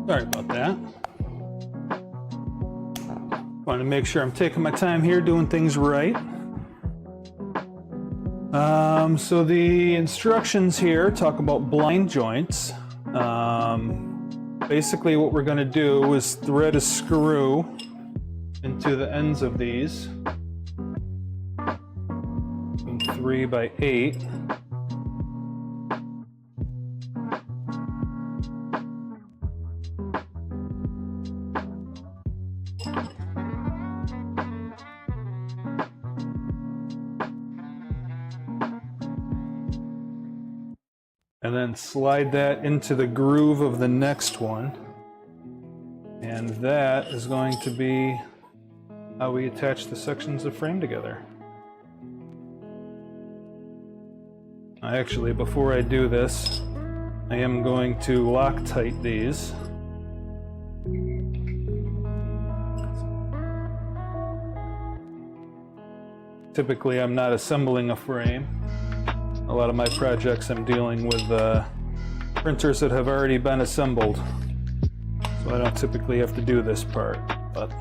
Sorry about that. Want to make sure I'm taking my time here, doing things right. So the instructions here talk about blind joints. Basically what we're going to do is thread a screw into the ends of these. 3 by 8. And then slide that into the groove of the next one. And that is going to be how we attach the sections of frame together. Actually, before I do this, I am going to Loctite these. Typically, I'm not assembling a frame. A lot of my projects I'm dealing with printers that have already been assembled. So I don't typically have to do this part, but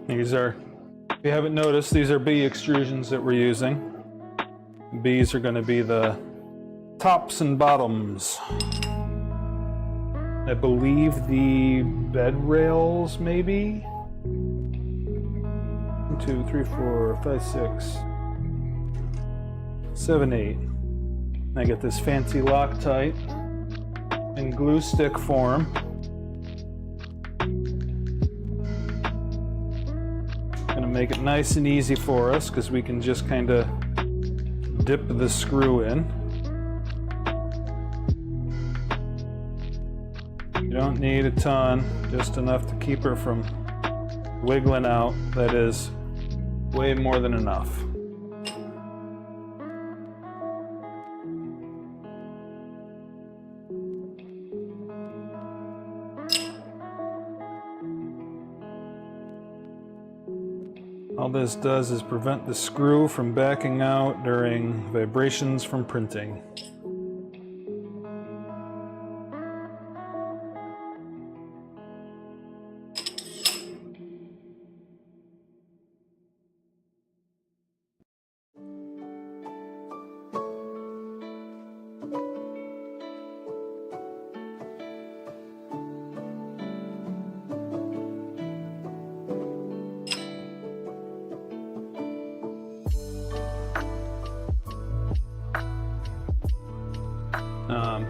these are, if you haven't noticed, these are B extrusions that we're using. B's are going to be the tops and bottoms. I believe the bed rails, maybe? 1, 2, 3, 4, 5, 6, 7, 8. I get this fancy Loctite in glue stick form. Gonna make it nice and easy for us because we can just kind of dip the screw in. You don't need a ton, just enough to keep her from wiggling out. That is way more than enough. All this does is prevent the screw from backing out during vibrations from printing.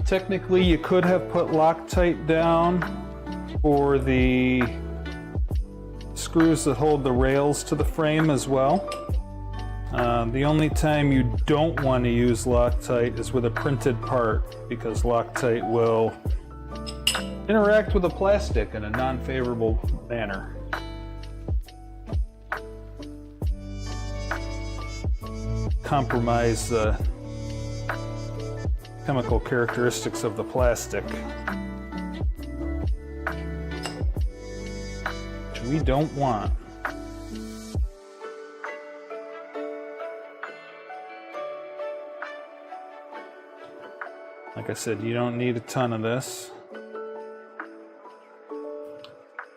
Technically, you could have put Loctite down for the screws that hold the rails to the frame as well. The only time you don't want to use Loctite is with a printed part, because Loctite will interact with the plastic in a non-favorable manner. Compromise the chemical characteristics of the plastic, which we don't want. Like I said, you don't need a ton of this.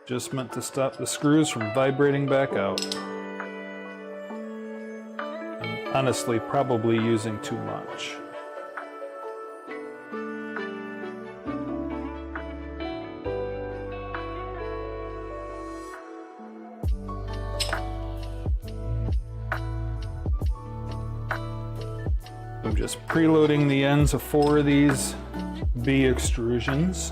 Just meant to stop the screws from vibrating back out. And honestly, probably using too much. I'm just preloading the ends of 4 of these B extrusions.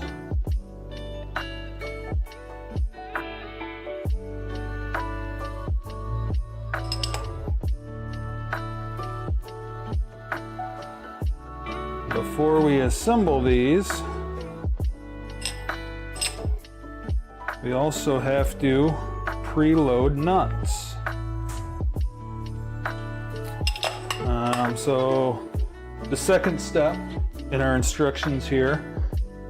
Before we assemble these, we also have to preload nuts. So the second step in our instructions here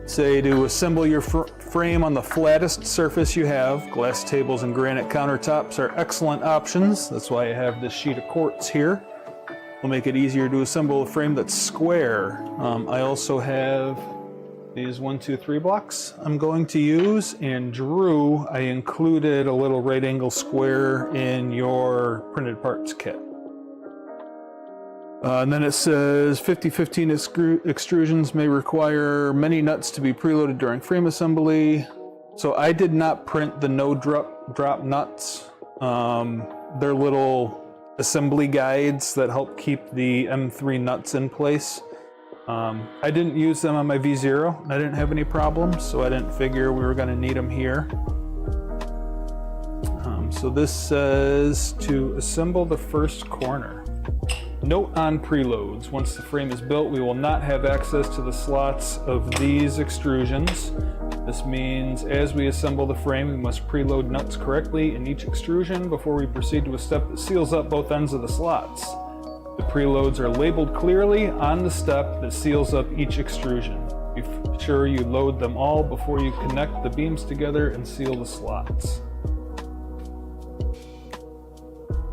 say to assemble your frame on the flattest surface you have. Glass tables and granite countertops are excellent options. That's why I have this sheet of quartz here. Will make it easier to assemble a frame that's square. I also have these 1, 2, 3 blocks I'm going to use, and Drew, I included a little right angle square in your printed parts kit. And then it says 50-15 extrusions may require many nuts to be preloaded during frame assembly. So I did not print the no drop nuts. They're little assembly guides that help keep the M3 nuts in place. I didn't use them on my V0. I didn't have any problems, so I didn't figure we were going to need them here. So this says to assemble the first corner. Note on preloads. Once the frame is built, we will not have access to the slots of these extrusions. This means as we assemble the frame, we must preload nuts correctly in each extrusion before we proceed to a step that seals up both ends of the slots. The preloads are labeled clearly on the step that seals up each extrusion. Be sure you load them all before you connect the beams together and seal the slots.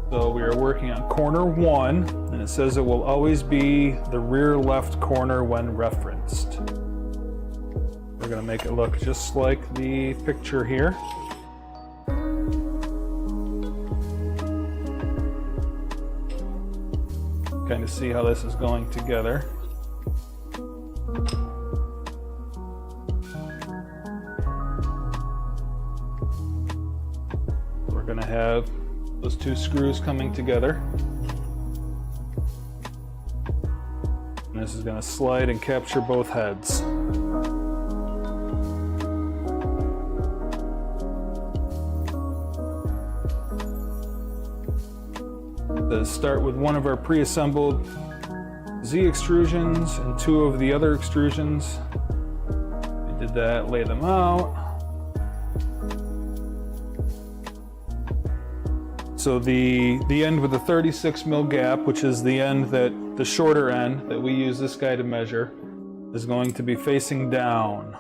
So we are working on corner 1, and it says it will always be the rear left corner when referenced. We're going to make it look just like the picture here. Kind of see how this is going together. We're going to have those 2 screws coming together. And this is going to slide and capture both heads. Let's start with one of our pre-assembled Z extrusions and 2 of the other extrusions. We did that, lay them out. So the end with the 36 mil gap, which is the end the shorter end that we use this guy to measure, is going to be facing down.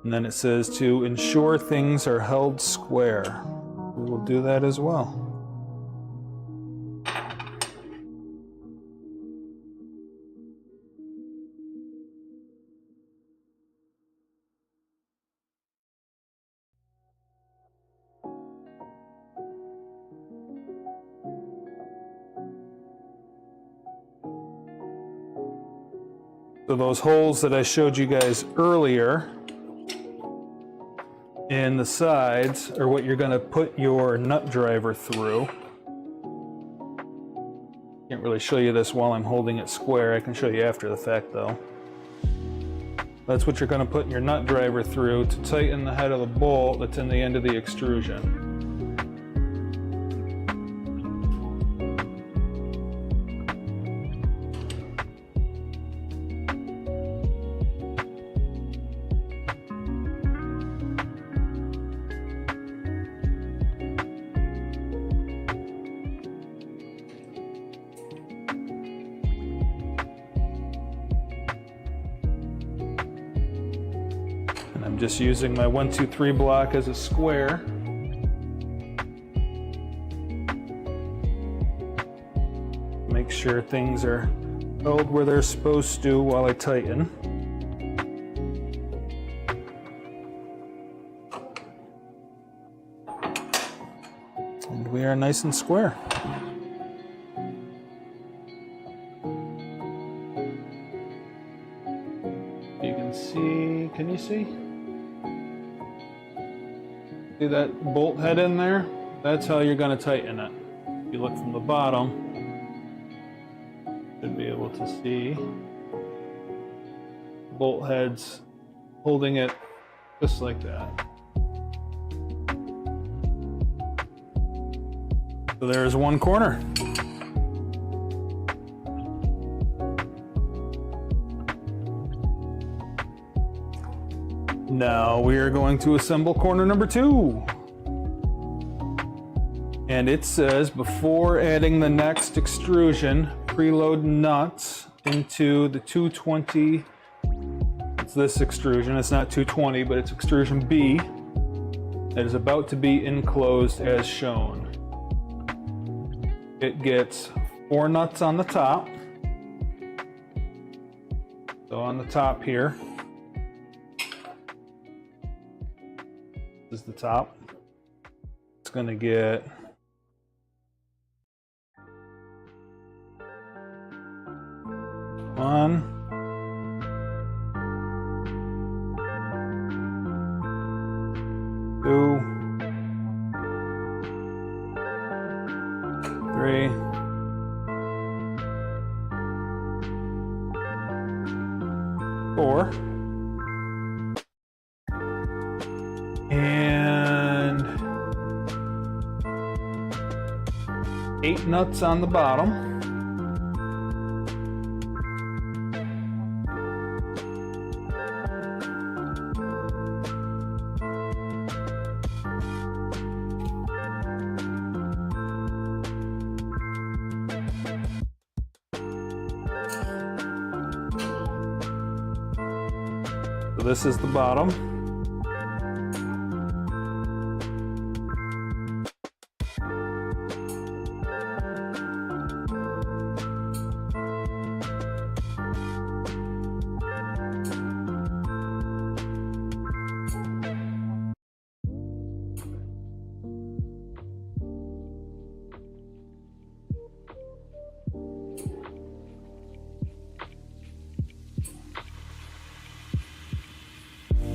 And then it says to ensure things are held square. We will do that as well. So those holes that I showed you guys earlier in the sides are what you're going to put your nut driver through. Can't really show you this while I'm holding it square. I can show you after the fact though. That's what you're going to put your nut driver through to tighten the head of the bolt that's in the end of the extrusion. I'm just using my 1, 2, 3 block as a square. Make sure things are held where they're supposed to while I tighten. And we are nice and square. You can see, can you see? See that bolt head in there? That's how you're going to tighten it. If you look from the bottom, you should be able to see bolt heads, holding it just like that. So there's one corner. Now we are going to assemble corner number 2. And it says, before adding the next extrusion, preload nuts into the 220. It's this extrusion. It's not 220, but it's extrusion B that is about to be enclosed as shown. It gets 4 nuts on the top. So on the top here, this is the top. It's going to get one, two, 3, 4, and 8 nuts on the bottom. So this is the bottom.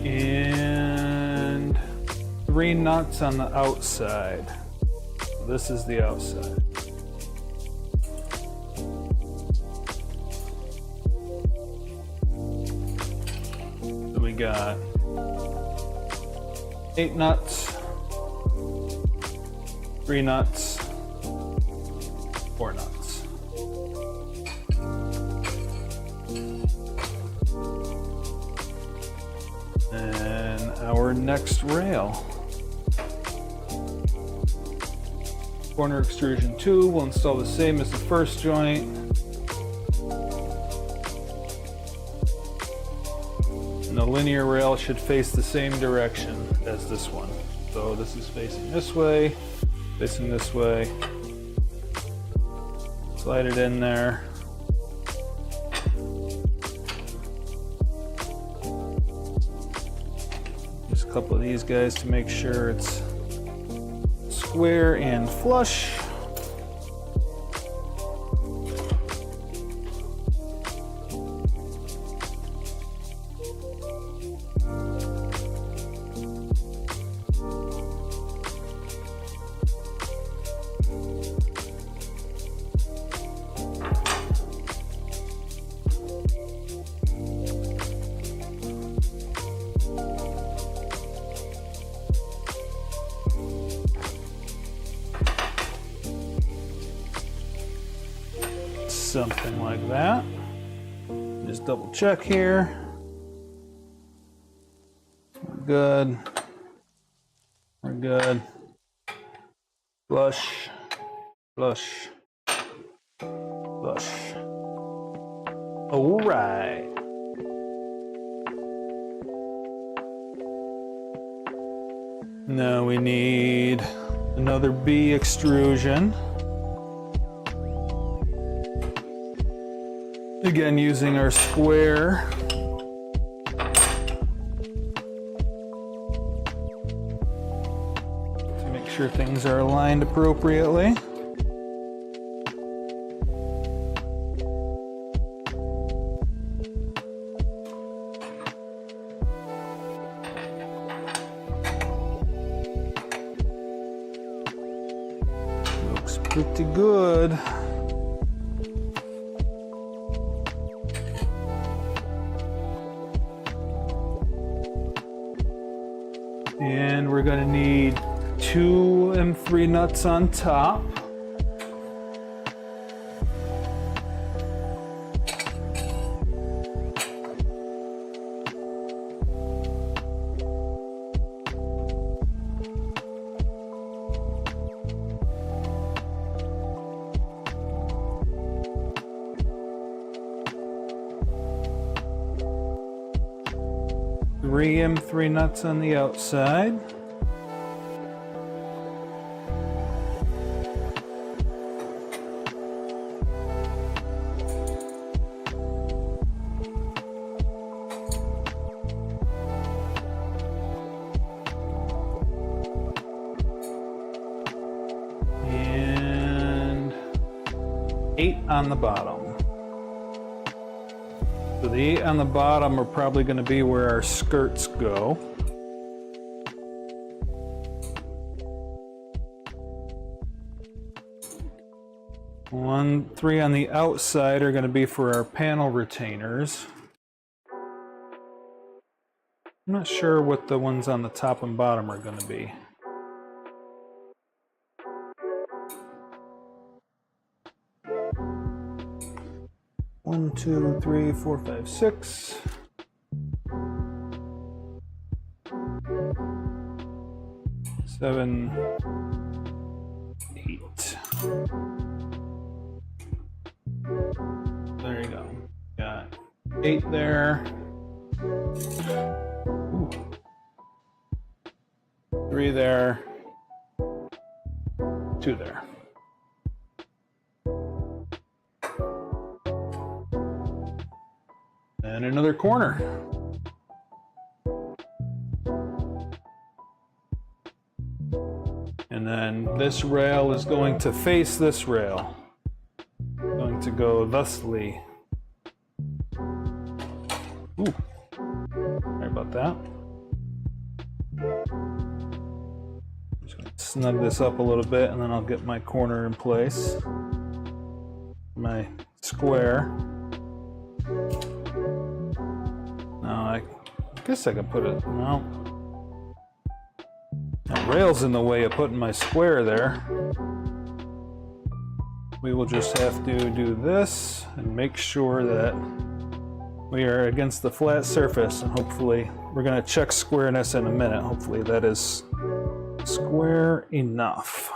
And 3 nuts on the outside. So this is the outside. So we got 8 nuts, 3 nuts, 4 nuts. And our next rail. Corner extrusion 2 will install the same as the first joint. And the linear rail should face the same direction as this one. So this is facing this way, facing this way. Slide it in there. Just a couple of these guys to make sure it's square and flush. Something like that. Just double check here. We're good. We're good. Flush, flush, flush. All right. Now we need another B extrusion. Again, using our square. To make sure things are aligned appropriately. Looks pretty good. And we're going to need 2 M3 nuts on top. Three M3 nuts on the outside. And 8 on the bottom. So the 8 on the bottom are probably going to be where our skirts go. Three on the outside are going to be for our panel retainers. I'm not sure what the ones on the top and bottom are going to be. One, two, three, four, five, 6. Seven, 8. There you go. Got 8 there. Ooh. 3 there. 2 there. And another corner. And then this rail is going to face this rail. Going to go thusly. Ooh. Sorry about that. Just gonna snug this up a little bit and then I'll get my corner in place. My square. I guess I could put it, well, that rail's in the way of putting my square there. We will just have to do this and make sure that we are against the flat surface, and hopefully, we're going to check squareness in a minute. Hopefully that is square enough.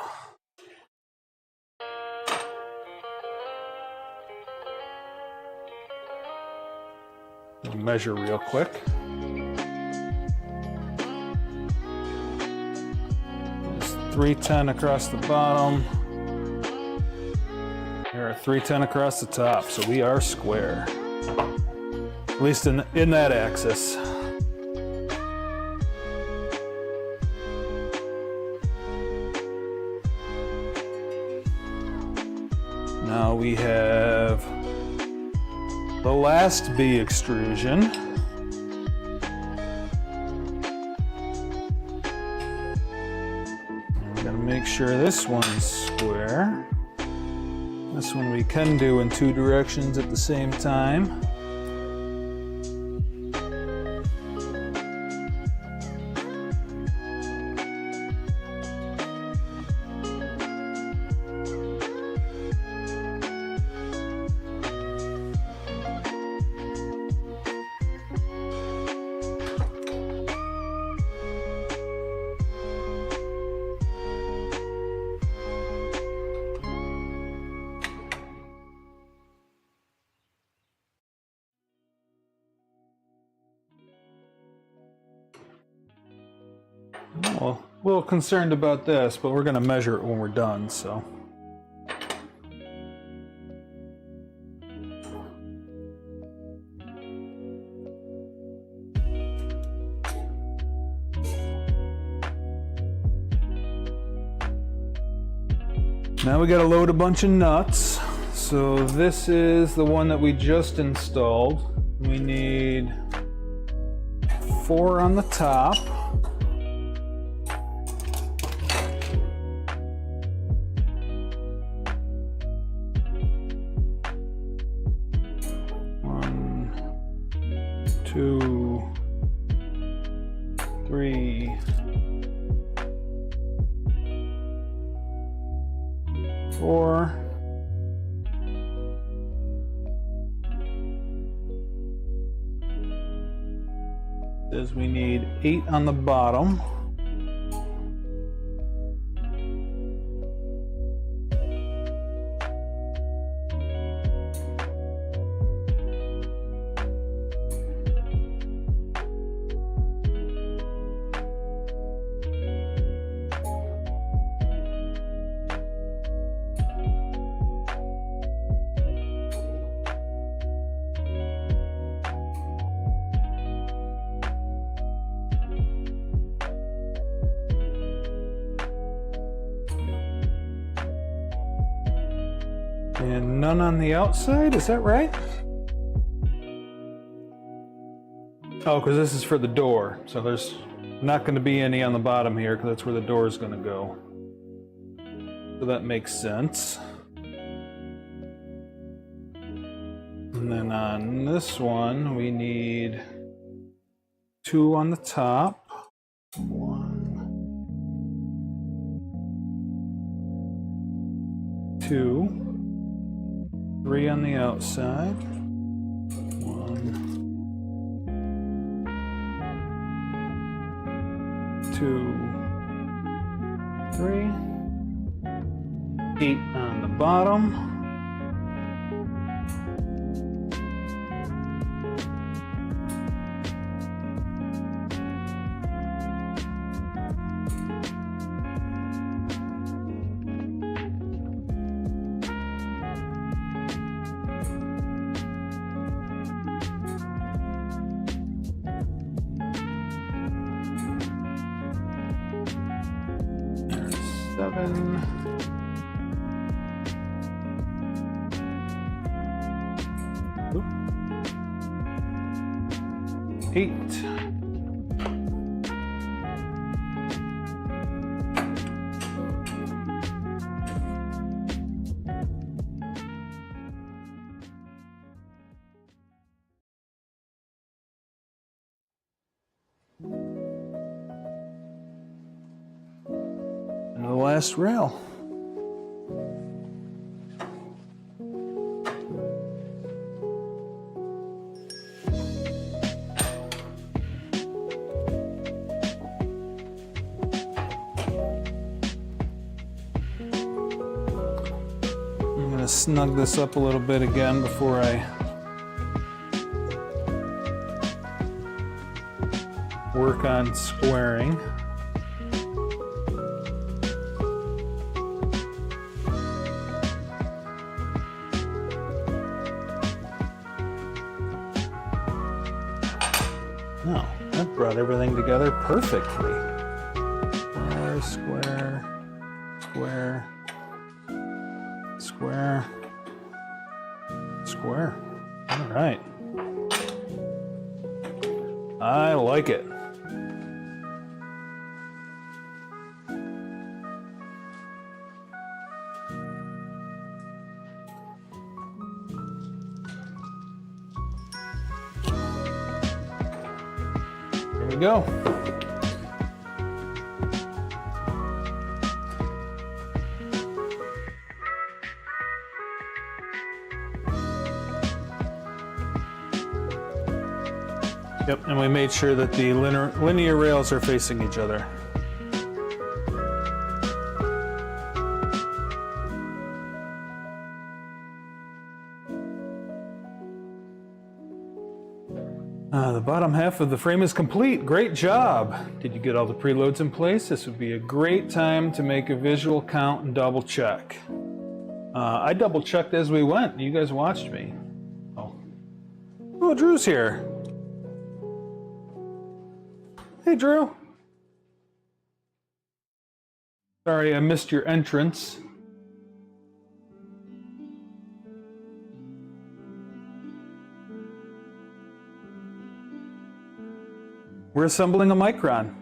Measure real quick. There's 310 across the bottom. There are 310 across the top, so we are square. At least in that axis. Now we have the last B extrusion. We're gonna make sure this one's square. This one we can do in 2 directions at the same time. Well, a little concerned about this, but we're going to measure it when we're done, so. Now we got to load a bunch of nuts. So this is the one that we just installed. We need 4 on the top. 3, 4. Says we need 8 on the bottom. And none on the outside, is that right? Oh, because this is for the door. So there's not going to be any on the bottom here because that's where the door is going to go. So that makes sense. And then on this one, we need 2 on the top. 1, 2. 3 on the outside. 1, 2, 3. 8 on the bottom. There's 7. 8. And the last rail. I'm going to snug this up a little bit again before I work on squaring. Oh, that brought everything together perfectly. Square, square, square, square. All right. I like it. Here we go. Yep, and we made sure that the linear rails are facing each other. The bottom half of the frame is complete. Great job. Did you get all the preloads in place? This would be a great time to make a visual count and double check. I double checked as we went. You guys watched me. Oh, Drew's here. Hey, Drew. Sorry, I missed your entrance. We're assembling a Micron.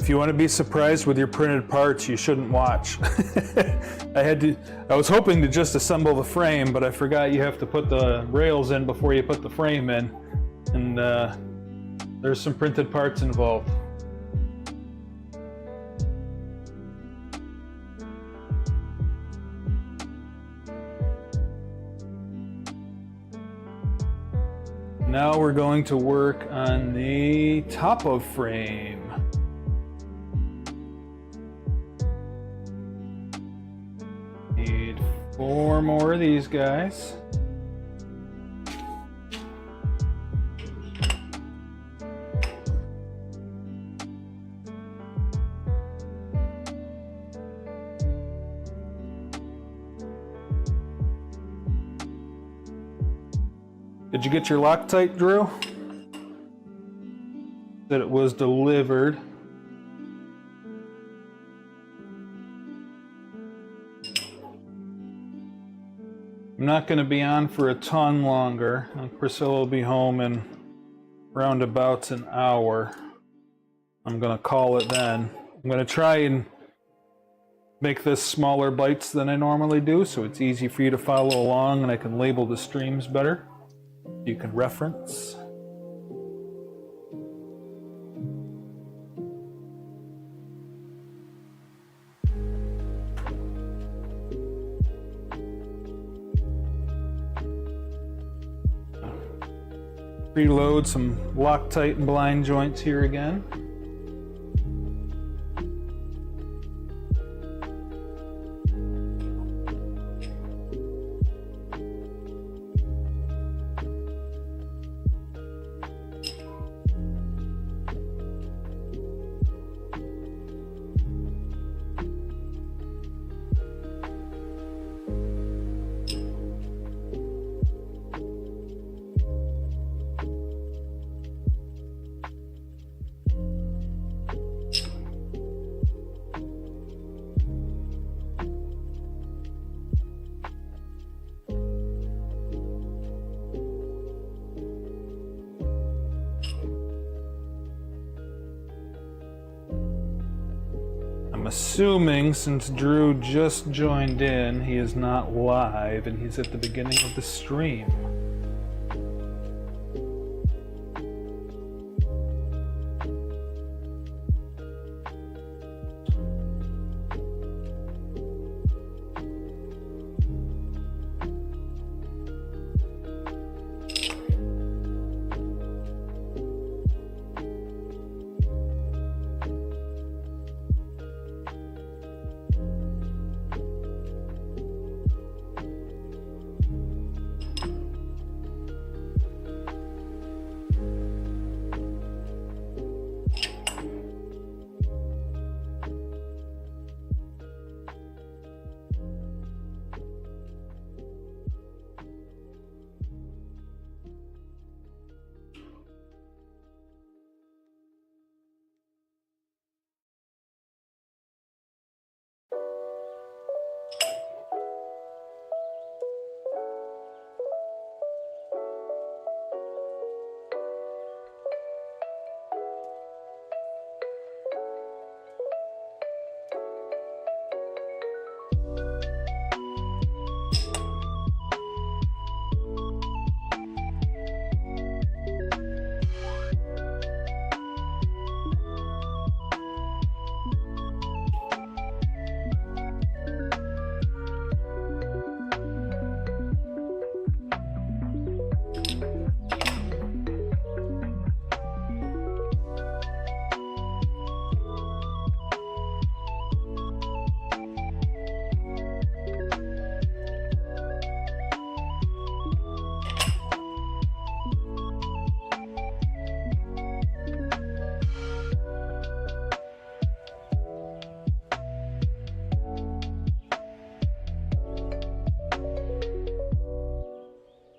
If you want to be surprised with your printed parts, you shouldn't watch. I was hoping to just assemble the frame, but I forgot you have to put the rails in before you put the frame in. And there's some printed parts involved. Now we're going to work on the top of frame. Need 4 more of these guys. Did you get your Loctite, Drew? That it was delivered. I'm not going to be on for a ton longer. Priscilla will be home in roundabouts an hour. I'm going to call it then. I'm going to try and make this smaller bites than I normally do, so it's easy for you to follow along and I can label the streams better. You can reference. Preload some Loctite and blind joints here again. I'm assuming since Drew just joined in, he is not live and he's at the beginning of the stream.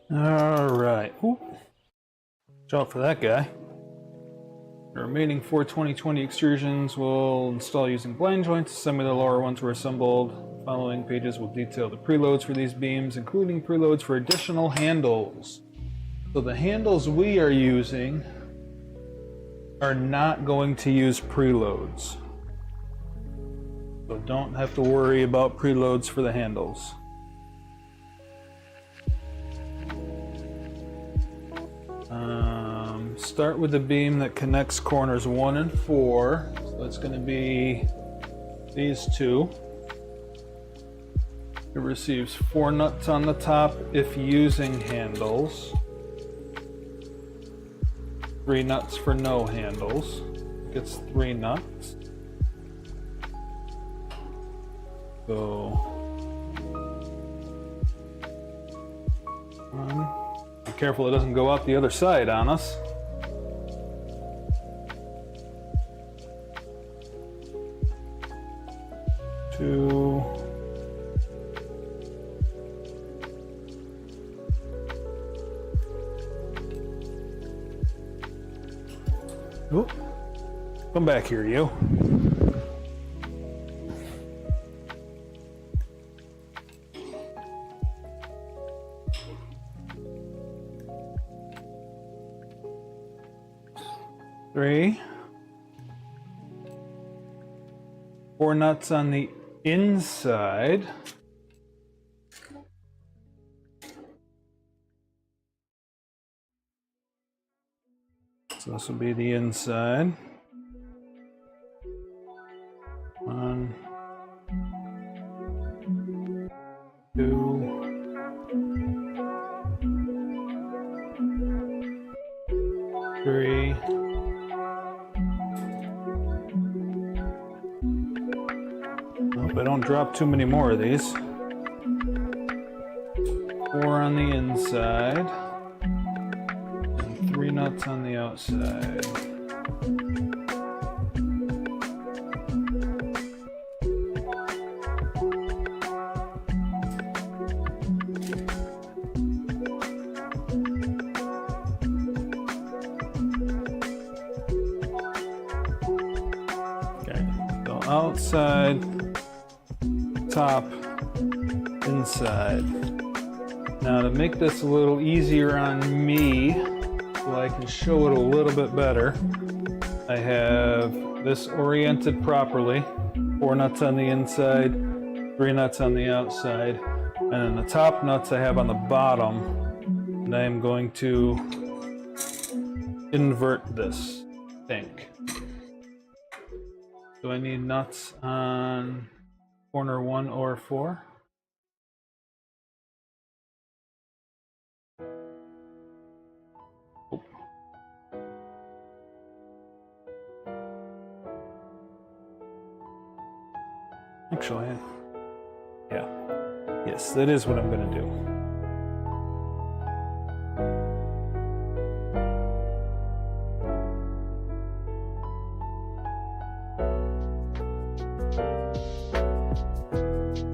All right. Ooh. Watch out for that guy. The remaining 4 2020 extrusions will install using blind joints. Some of the lower ones were assembled. Following pages will detail the preloads for these beams, including preloads for additional handles. So the handles we are using are not going to use preloads. So don't have to worry about preloads for the handles. Start with the beam that connects corners 1 and 4. So that's going to be these two. It receives 4 nuts on the top if using handles. 3 nuts for no handles. It gets 3 nuts. So, be careful it doesn't go out the other side on us. Two. Oh, come back here, you. Three. 4 nuts on the inside. So this will be the inside. 1, 2, 3. Hope I don't drop too many more of these. 4 on the inside. 3 nuts on the outside. Okay, so outside, top, inside. Now to make this a little easier on me, so I can show it a little bit better, I have this oriented properly. 4 nuts on the inside, 3 nuts on the outside, and then the top nuts I have on the bottom, and I am going to invert this, I think. Do I need nuts on corner 1 or 4? Actually, yeah. Yes, that is what I'm going to do.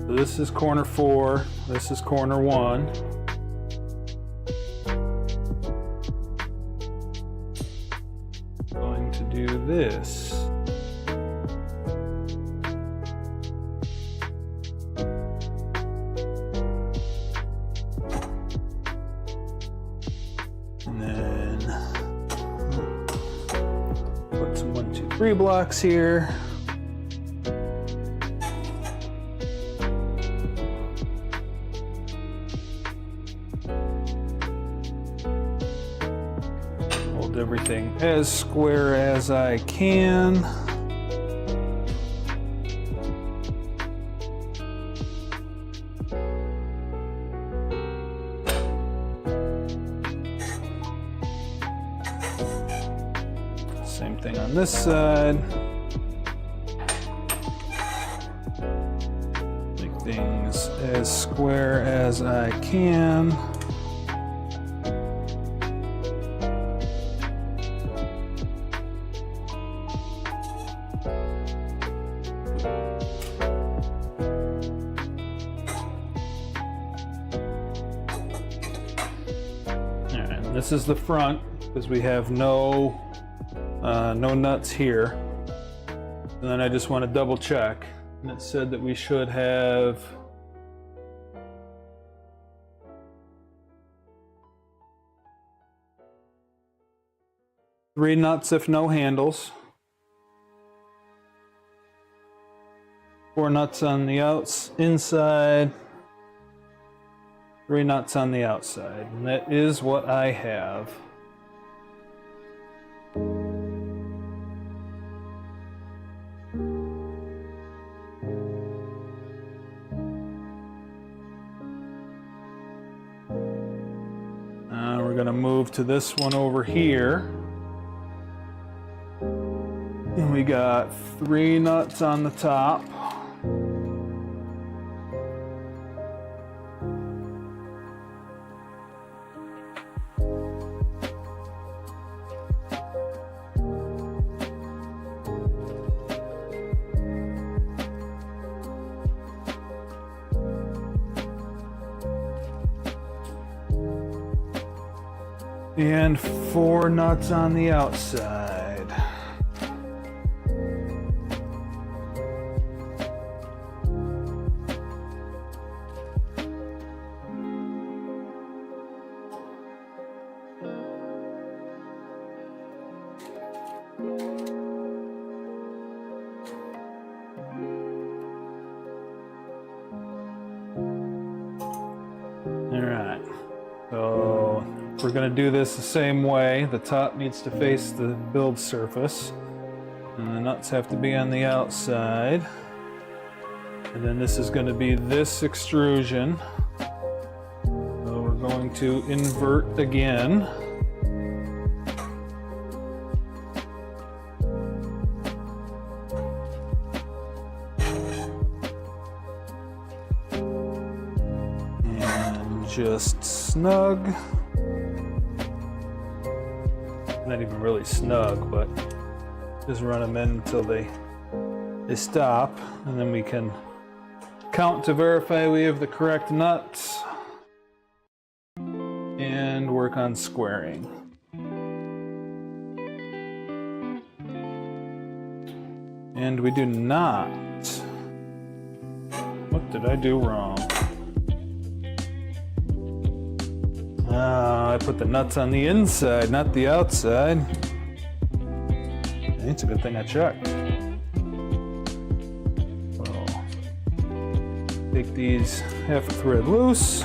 So this is corner 4, this is corner 1. I'm going to do this. And then put some 1, 2, 3 blocks here. Hold everything as square as I can. Same thing on this side. Make things as square as I can. Alright, this is the front because we have no nuts here. And then I just want to double check, and it said that we should have 3 nuts if no handles. 4 nuts on the inside. 3 nuts on the outside. And that is what I have. We're going to move to this one over here. And we got 3 nuts on the top. And 4 nuts on the outside. All right, so we're going to do this the same way. The top needs to face the build surface, and the nuts have to be on the outside. And then this is going to be this extrusion. So we're going to invert again. And just snug. Not even really snug, but just run them in until they stop, and then we can count to verify we have the correct nuts and work on squaring. And we do not. What did I do wrong? I put the nuts on the inside, not the outside. It's a good thing I checked. So, take these half a thread loose.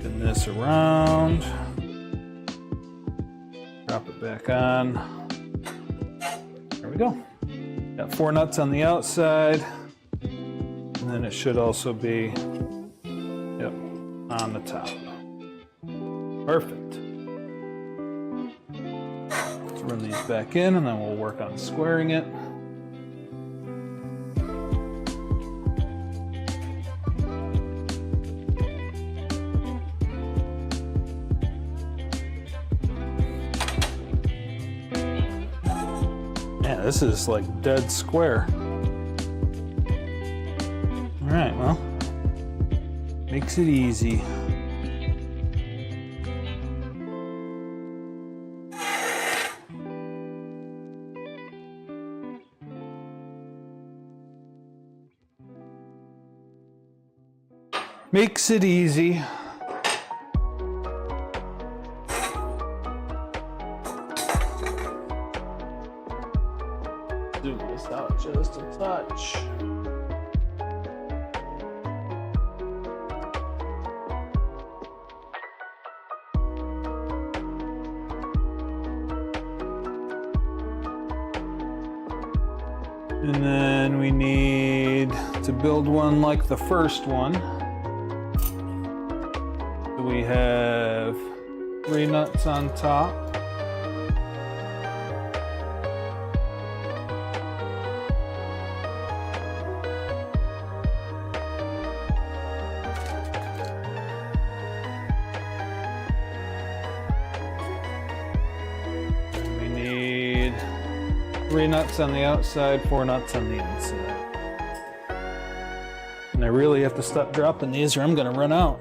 Spin this around. Drop it back on. There we go. Got 4 nuts on the outside. And then it should also be on the top. Perfect. Let's run these back in, and then we'll work on squaring it. Yeah, this is like dead square. All right, well, makes it easy. Makes it easy. Do this out just a touch. And then we need to build one like the first one. So we have 3 nuts on top. And we need 3 nuts on the outside, 4 nuts on the inside. And I really have to stop dropping these or I'm gonna run out.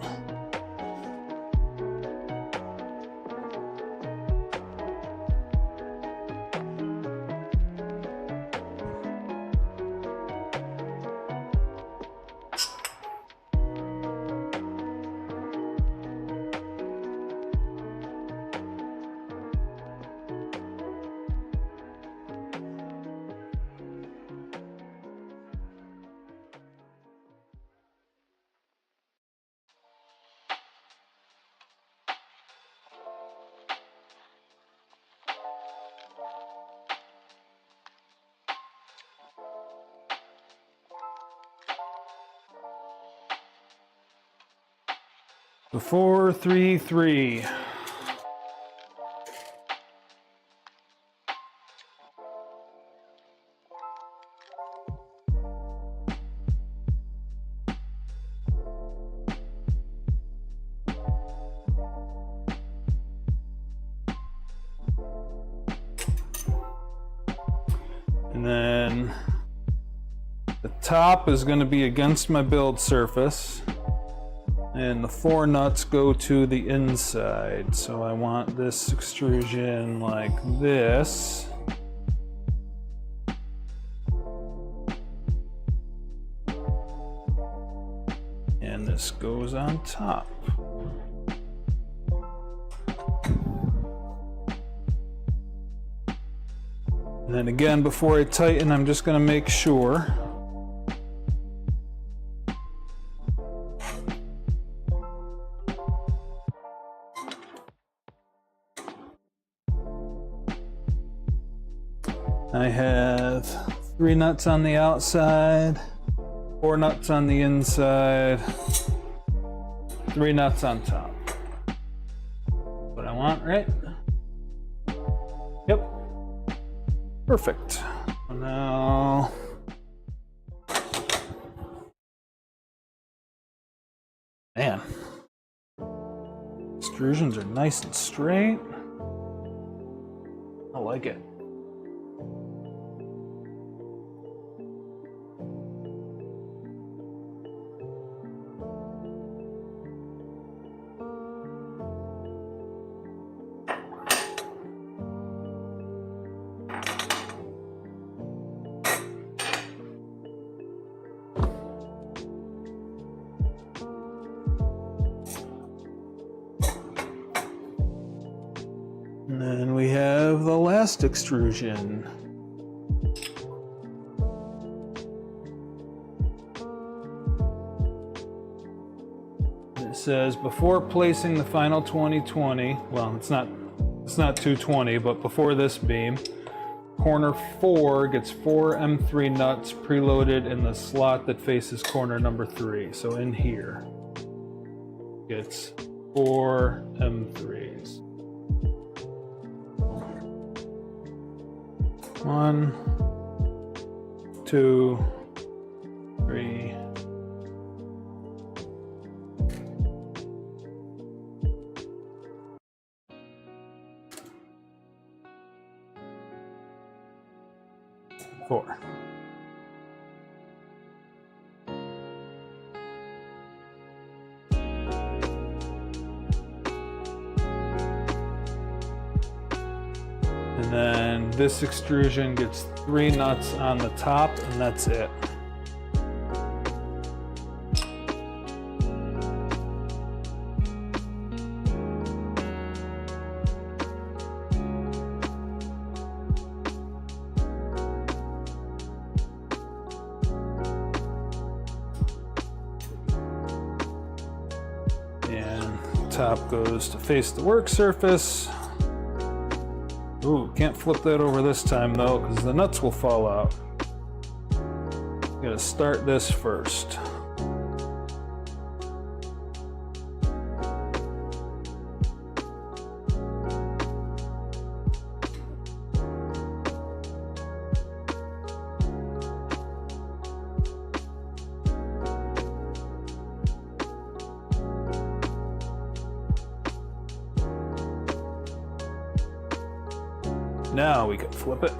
The 433. And then the top is going to be against my build surface, and the 4 nuts go to the inside. So I want this extrusion like this. And this goes on top. And then again, before I tighten, I'm just going to make sure. I have 3 nuts on the outside, 4 nuts on the inside, 3 nuts on top. What I want, right? Yep. Perfect. Now, man, extrusions are nice and straight. I like it. And then we have the last extrusion. It says before placing the final 2020, well, it's not 220, but before this beam, corner 4 gets 4 M3 nuts preloaded in the slot that faces corner number 3. So in here, gets 4 M3s. 1, 2, 3. Four. And then this extrusion gets 3 nuts on the top, and that's it. And top goes to face the work surface. Ooh, can't flip that over this time though, because the nuts will fall out. Gotta start this first. Now we can flip it.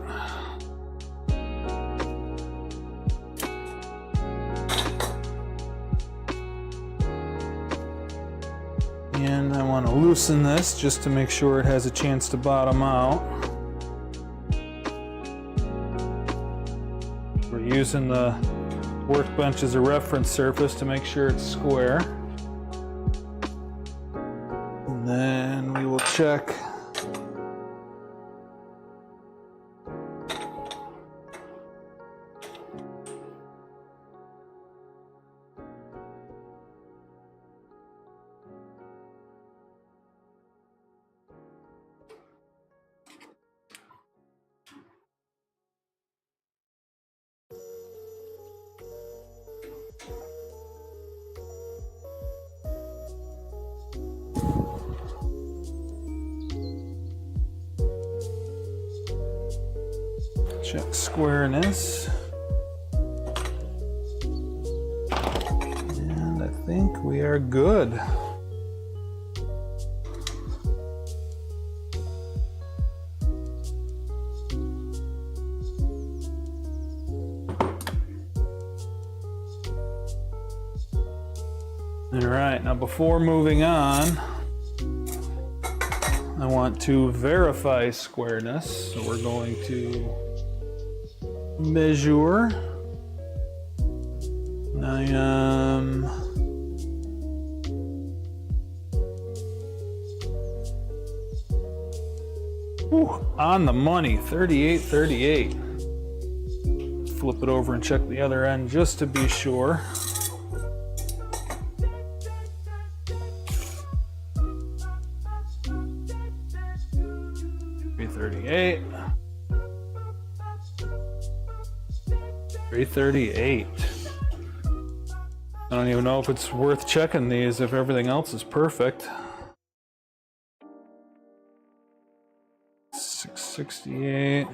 And I want to loosen this just to make sure it has a chance to bottom out. We're using the workbench as a reference surface to make sure it's square. And then we will check . Check squareness. And I think we are good. All right, now before moving on, I want to verify squareness. So we're going to measure. I am on the money, 38. Flip it over and check the other end just to be sure. 338. I don't even know if it's worth checking these if everything else is perfect. 668.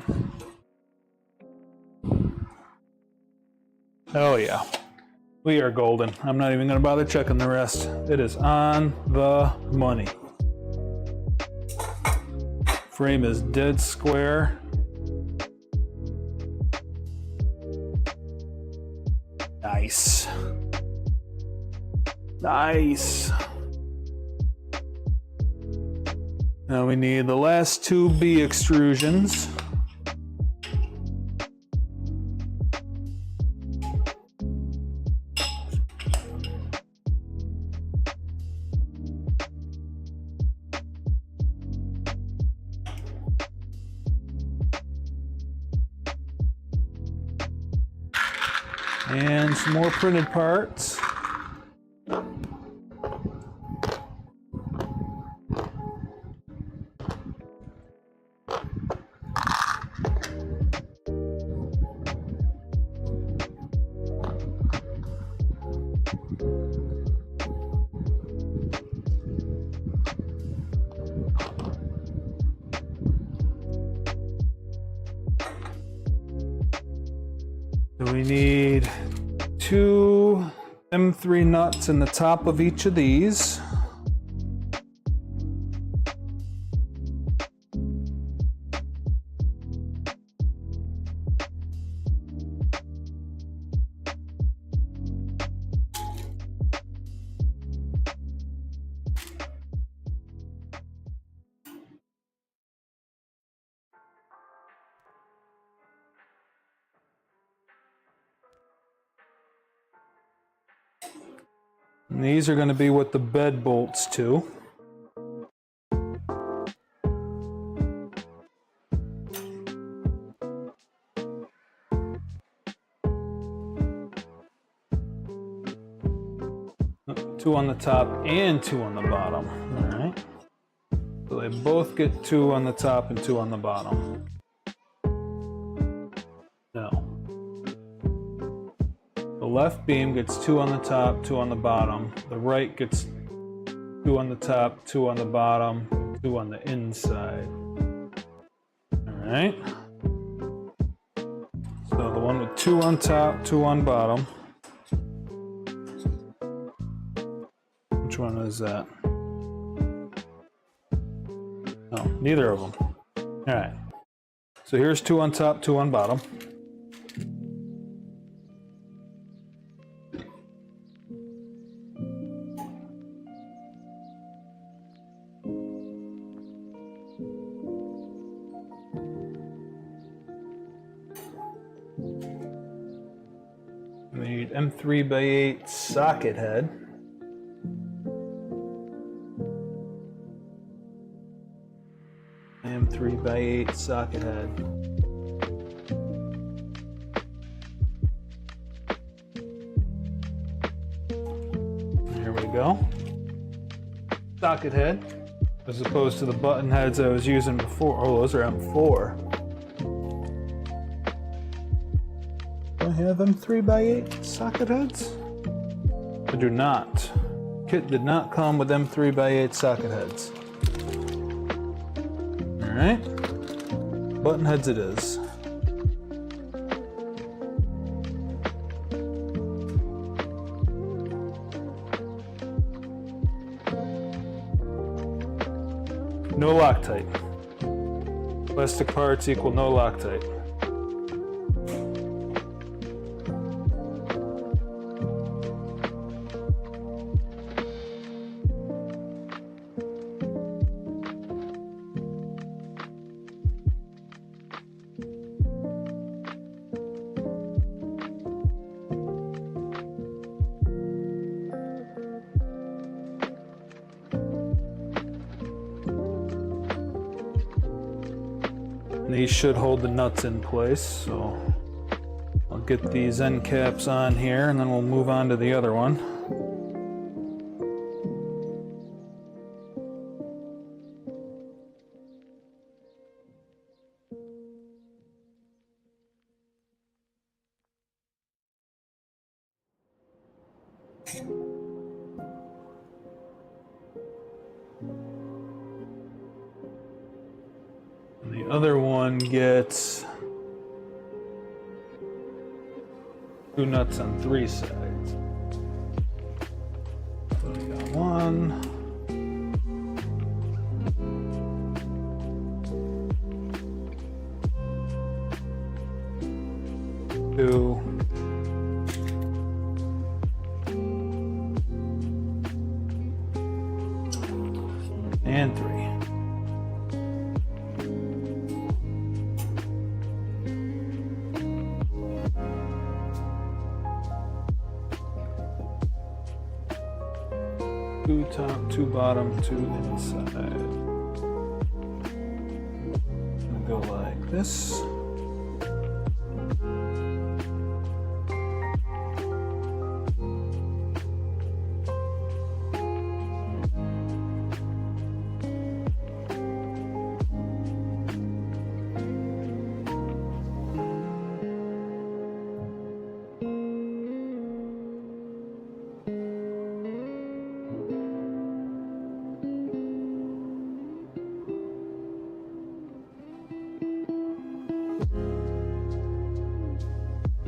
Oh yeah, we are golden. I'm not even gonna bother checking the rest. It is on the money. Frame is dead square. Nice. Nice. Now we need the last two B extrusions. And some more printed parts. So we need 2 M3 nuts in the top of each of these. And these are going to be what the bed bolts to. Two on the top and 2 on the bottom. All right. So they both get 2 on the top and 2 on the bottom. No. The left beam gets 2 on the top, 2 on the bottom. The right gets 2 on the top, 2 on the bottom, 2 on the inside. All right. So the one with 2 on top, 2 on bottom. Which one is that? No, neither of them. All right. So here's 2 on top, 2 on bottom. We need M3x8 socket head. M3x8 socket head. Here we go. Socket head, as opposed to the button heads I was using before. Oh, those are M4. Do I have M3x8 socket heads? I do not. Kit did not come with M3x8 socket heads. Alright, button heads it is. No Loctite. Plastic parts equal no Loctite. These should hold the nuts in place, so I'll get these end caps on here and then we'll move on to the other one. The other one gets 2 nuts on 3 sides. So we got 1, 2, and 3. Two top, 2 bottom, 2 inside. Gonna go like this.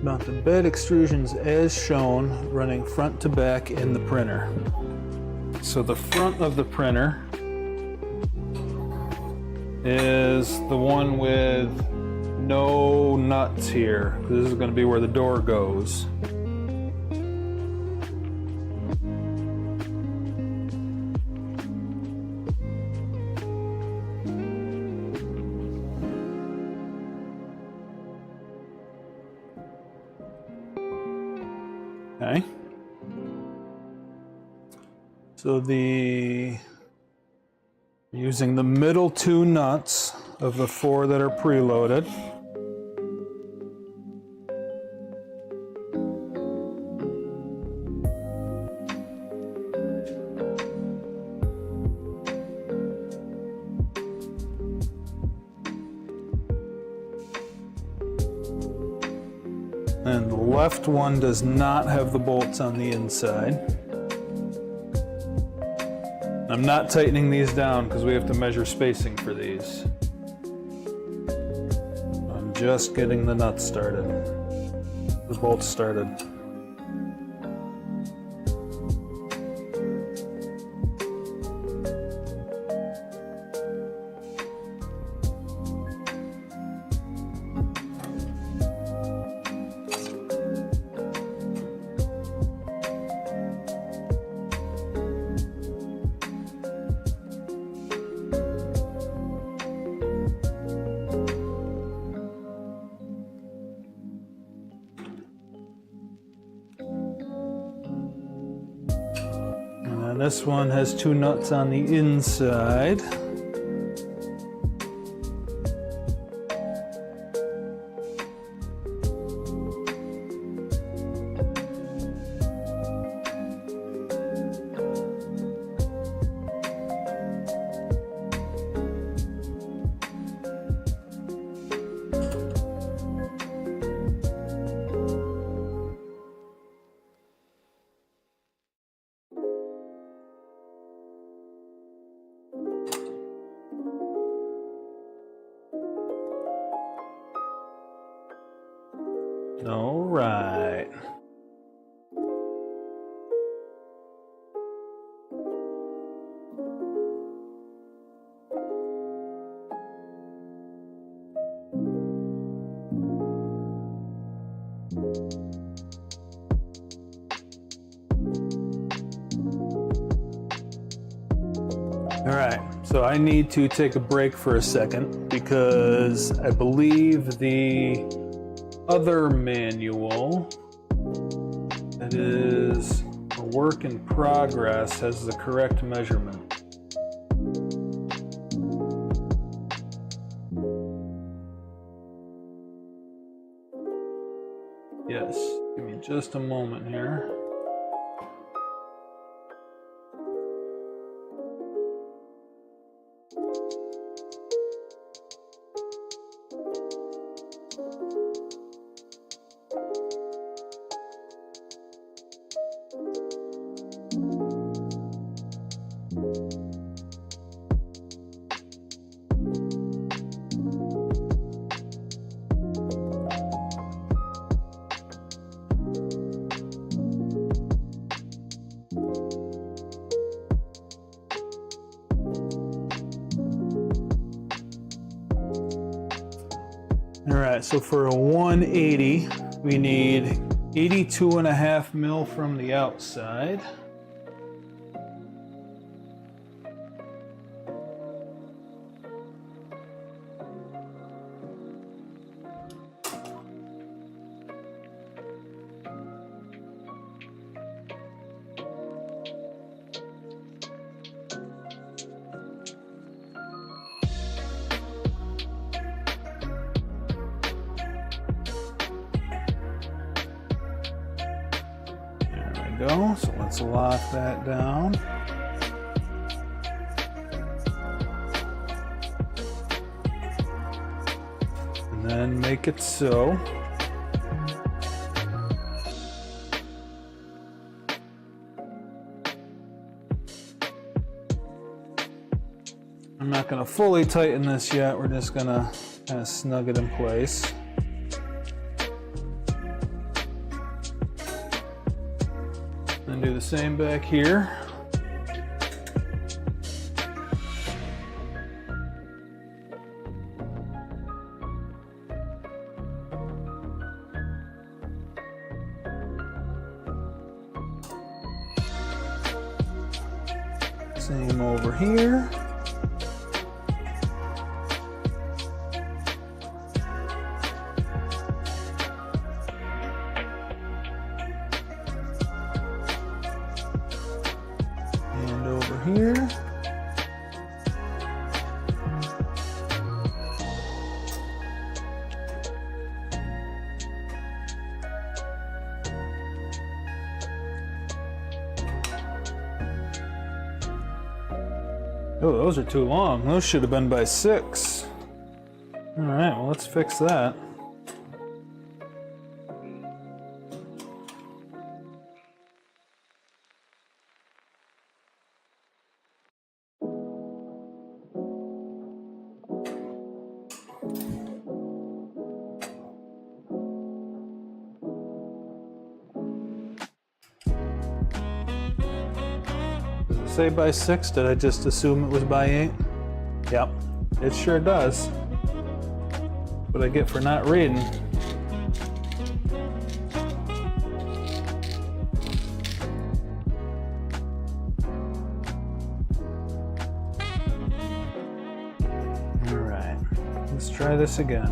Mount the bed extrusions as shown, running front to back in the printer. So the front of the printer is the one with no nuts here. This is going to be where the door goes. Okay. So using the middle 2 nuts of the 4 that are preloaded. And the left one does not have the bolts on the inside. I'm not tightening these down because we have to measure spacing for these. I'm just getting the nuts started, the bolts started. And this one has 2 nuts on the inside. All right, so I need to take a break for a second because I believe the other manual that is a work in progress has the correct measurement. Yes, give me just a moment here. All right, so for a 180, we need 82.5 mil from the outside. Go. So let's lock that down. And then make it so. I'm not going to fully tighten this yet. We're just going to kind of snug it in place. And do the same back here. Same over here. And over here. Oh, those are too long. Those should have been by 6. All right, well, let's fix that. Say by 6? Did I just assume it was by 8? Yep, it sure does. What I get for not reading. All right, let's try this again.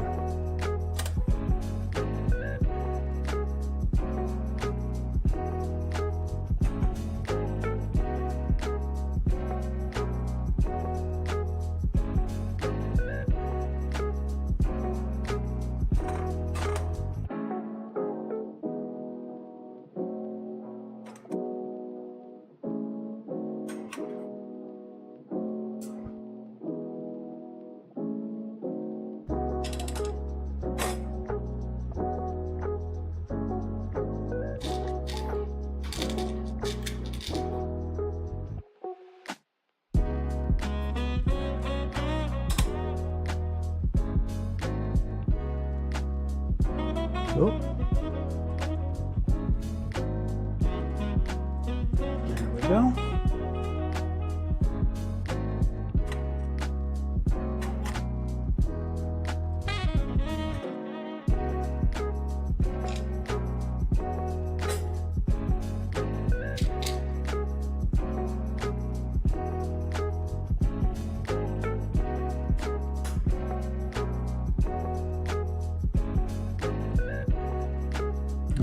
Oh. There we go.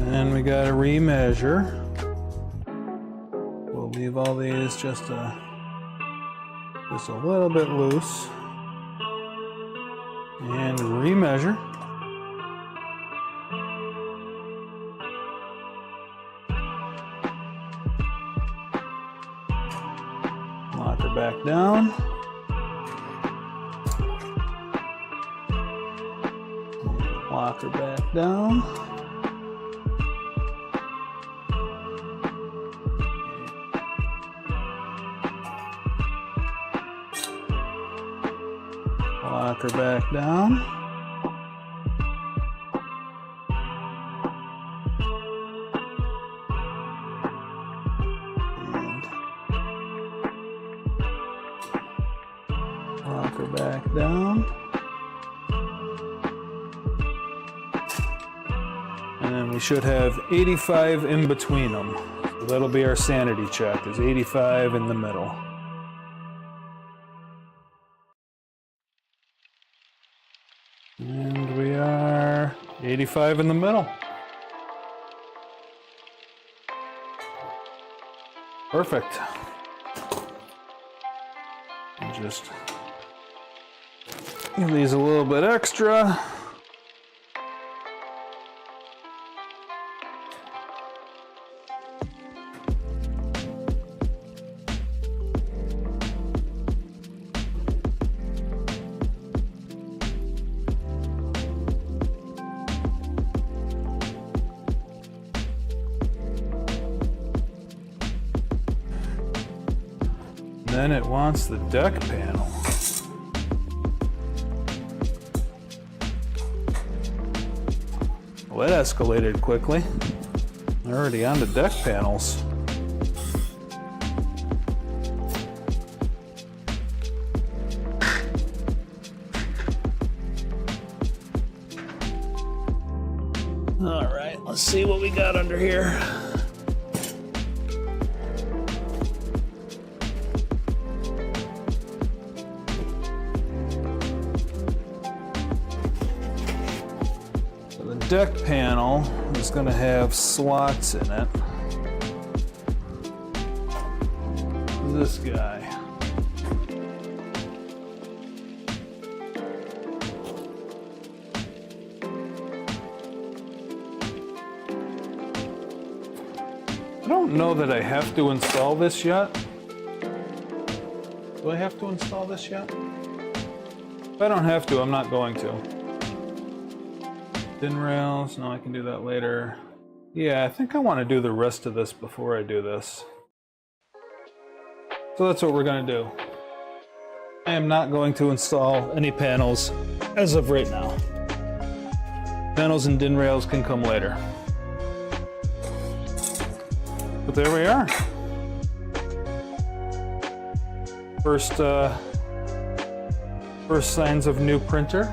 And we got to remeasure. We'll leave all these just a little bit loose. And remeasure. Lock her back down. Lock her back down. Lock her back down. And lock her back down. And then we should have 85 in between them. So that'll be our sanity check, is 85 in the middle. And we are 85 in the middle. Perfect. And just give these a little bit extra. Then it wants the deck panel. Well, that escalated quickly. They're already on the deck panels. All right, let's see what we got under here. Deck panel is going to have slots in it. This guy. I don't know that I have to install this yet. Do I have to install this yet? If I don't have to, I'm not going to. DIN rails, no, I can do that later. Yeah, I think I want to do the rest of this before I do this. So that's what we're going to do. I am not going to install any panels as of right now. Panels and DIN rails can come later. But there we are. First signs of new printer.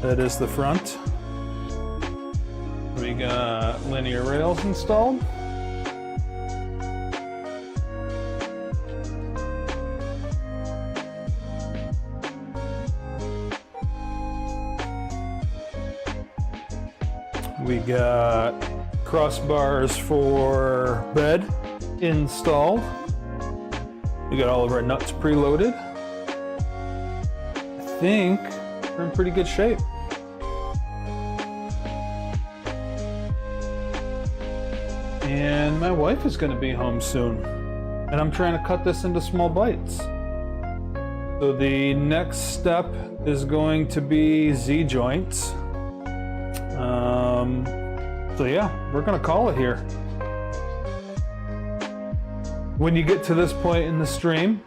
That is the front. We got linear rails installed. We got crossbars for bed installed. We got all of our nuts preloaded. I think we're in pretty good shape. And my wife is going to be home soon, and I'm trying to cut this into small bites. So the next step is going to be Z-joints. So yeah, we're going to call it here. When you get to this point in the stream,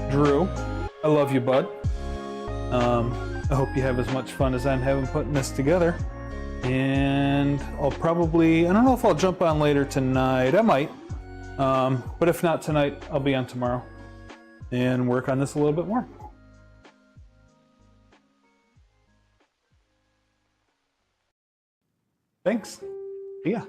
Drew, I love you, bud. I hope you have as much fun as I'm having putting this together. And I'll probably, I don't know if I'll jump on later tonight. I might. But if not tonight, I'll be on tomorrow and work on this a little bit more. Thanks. See ya.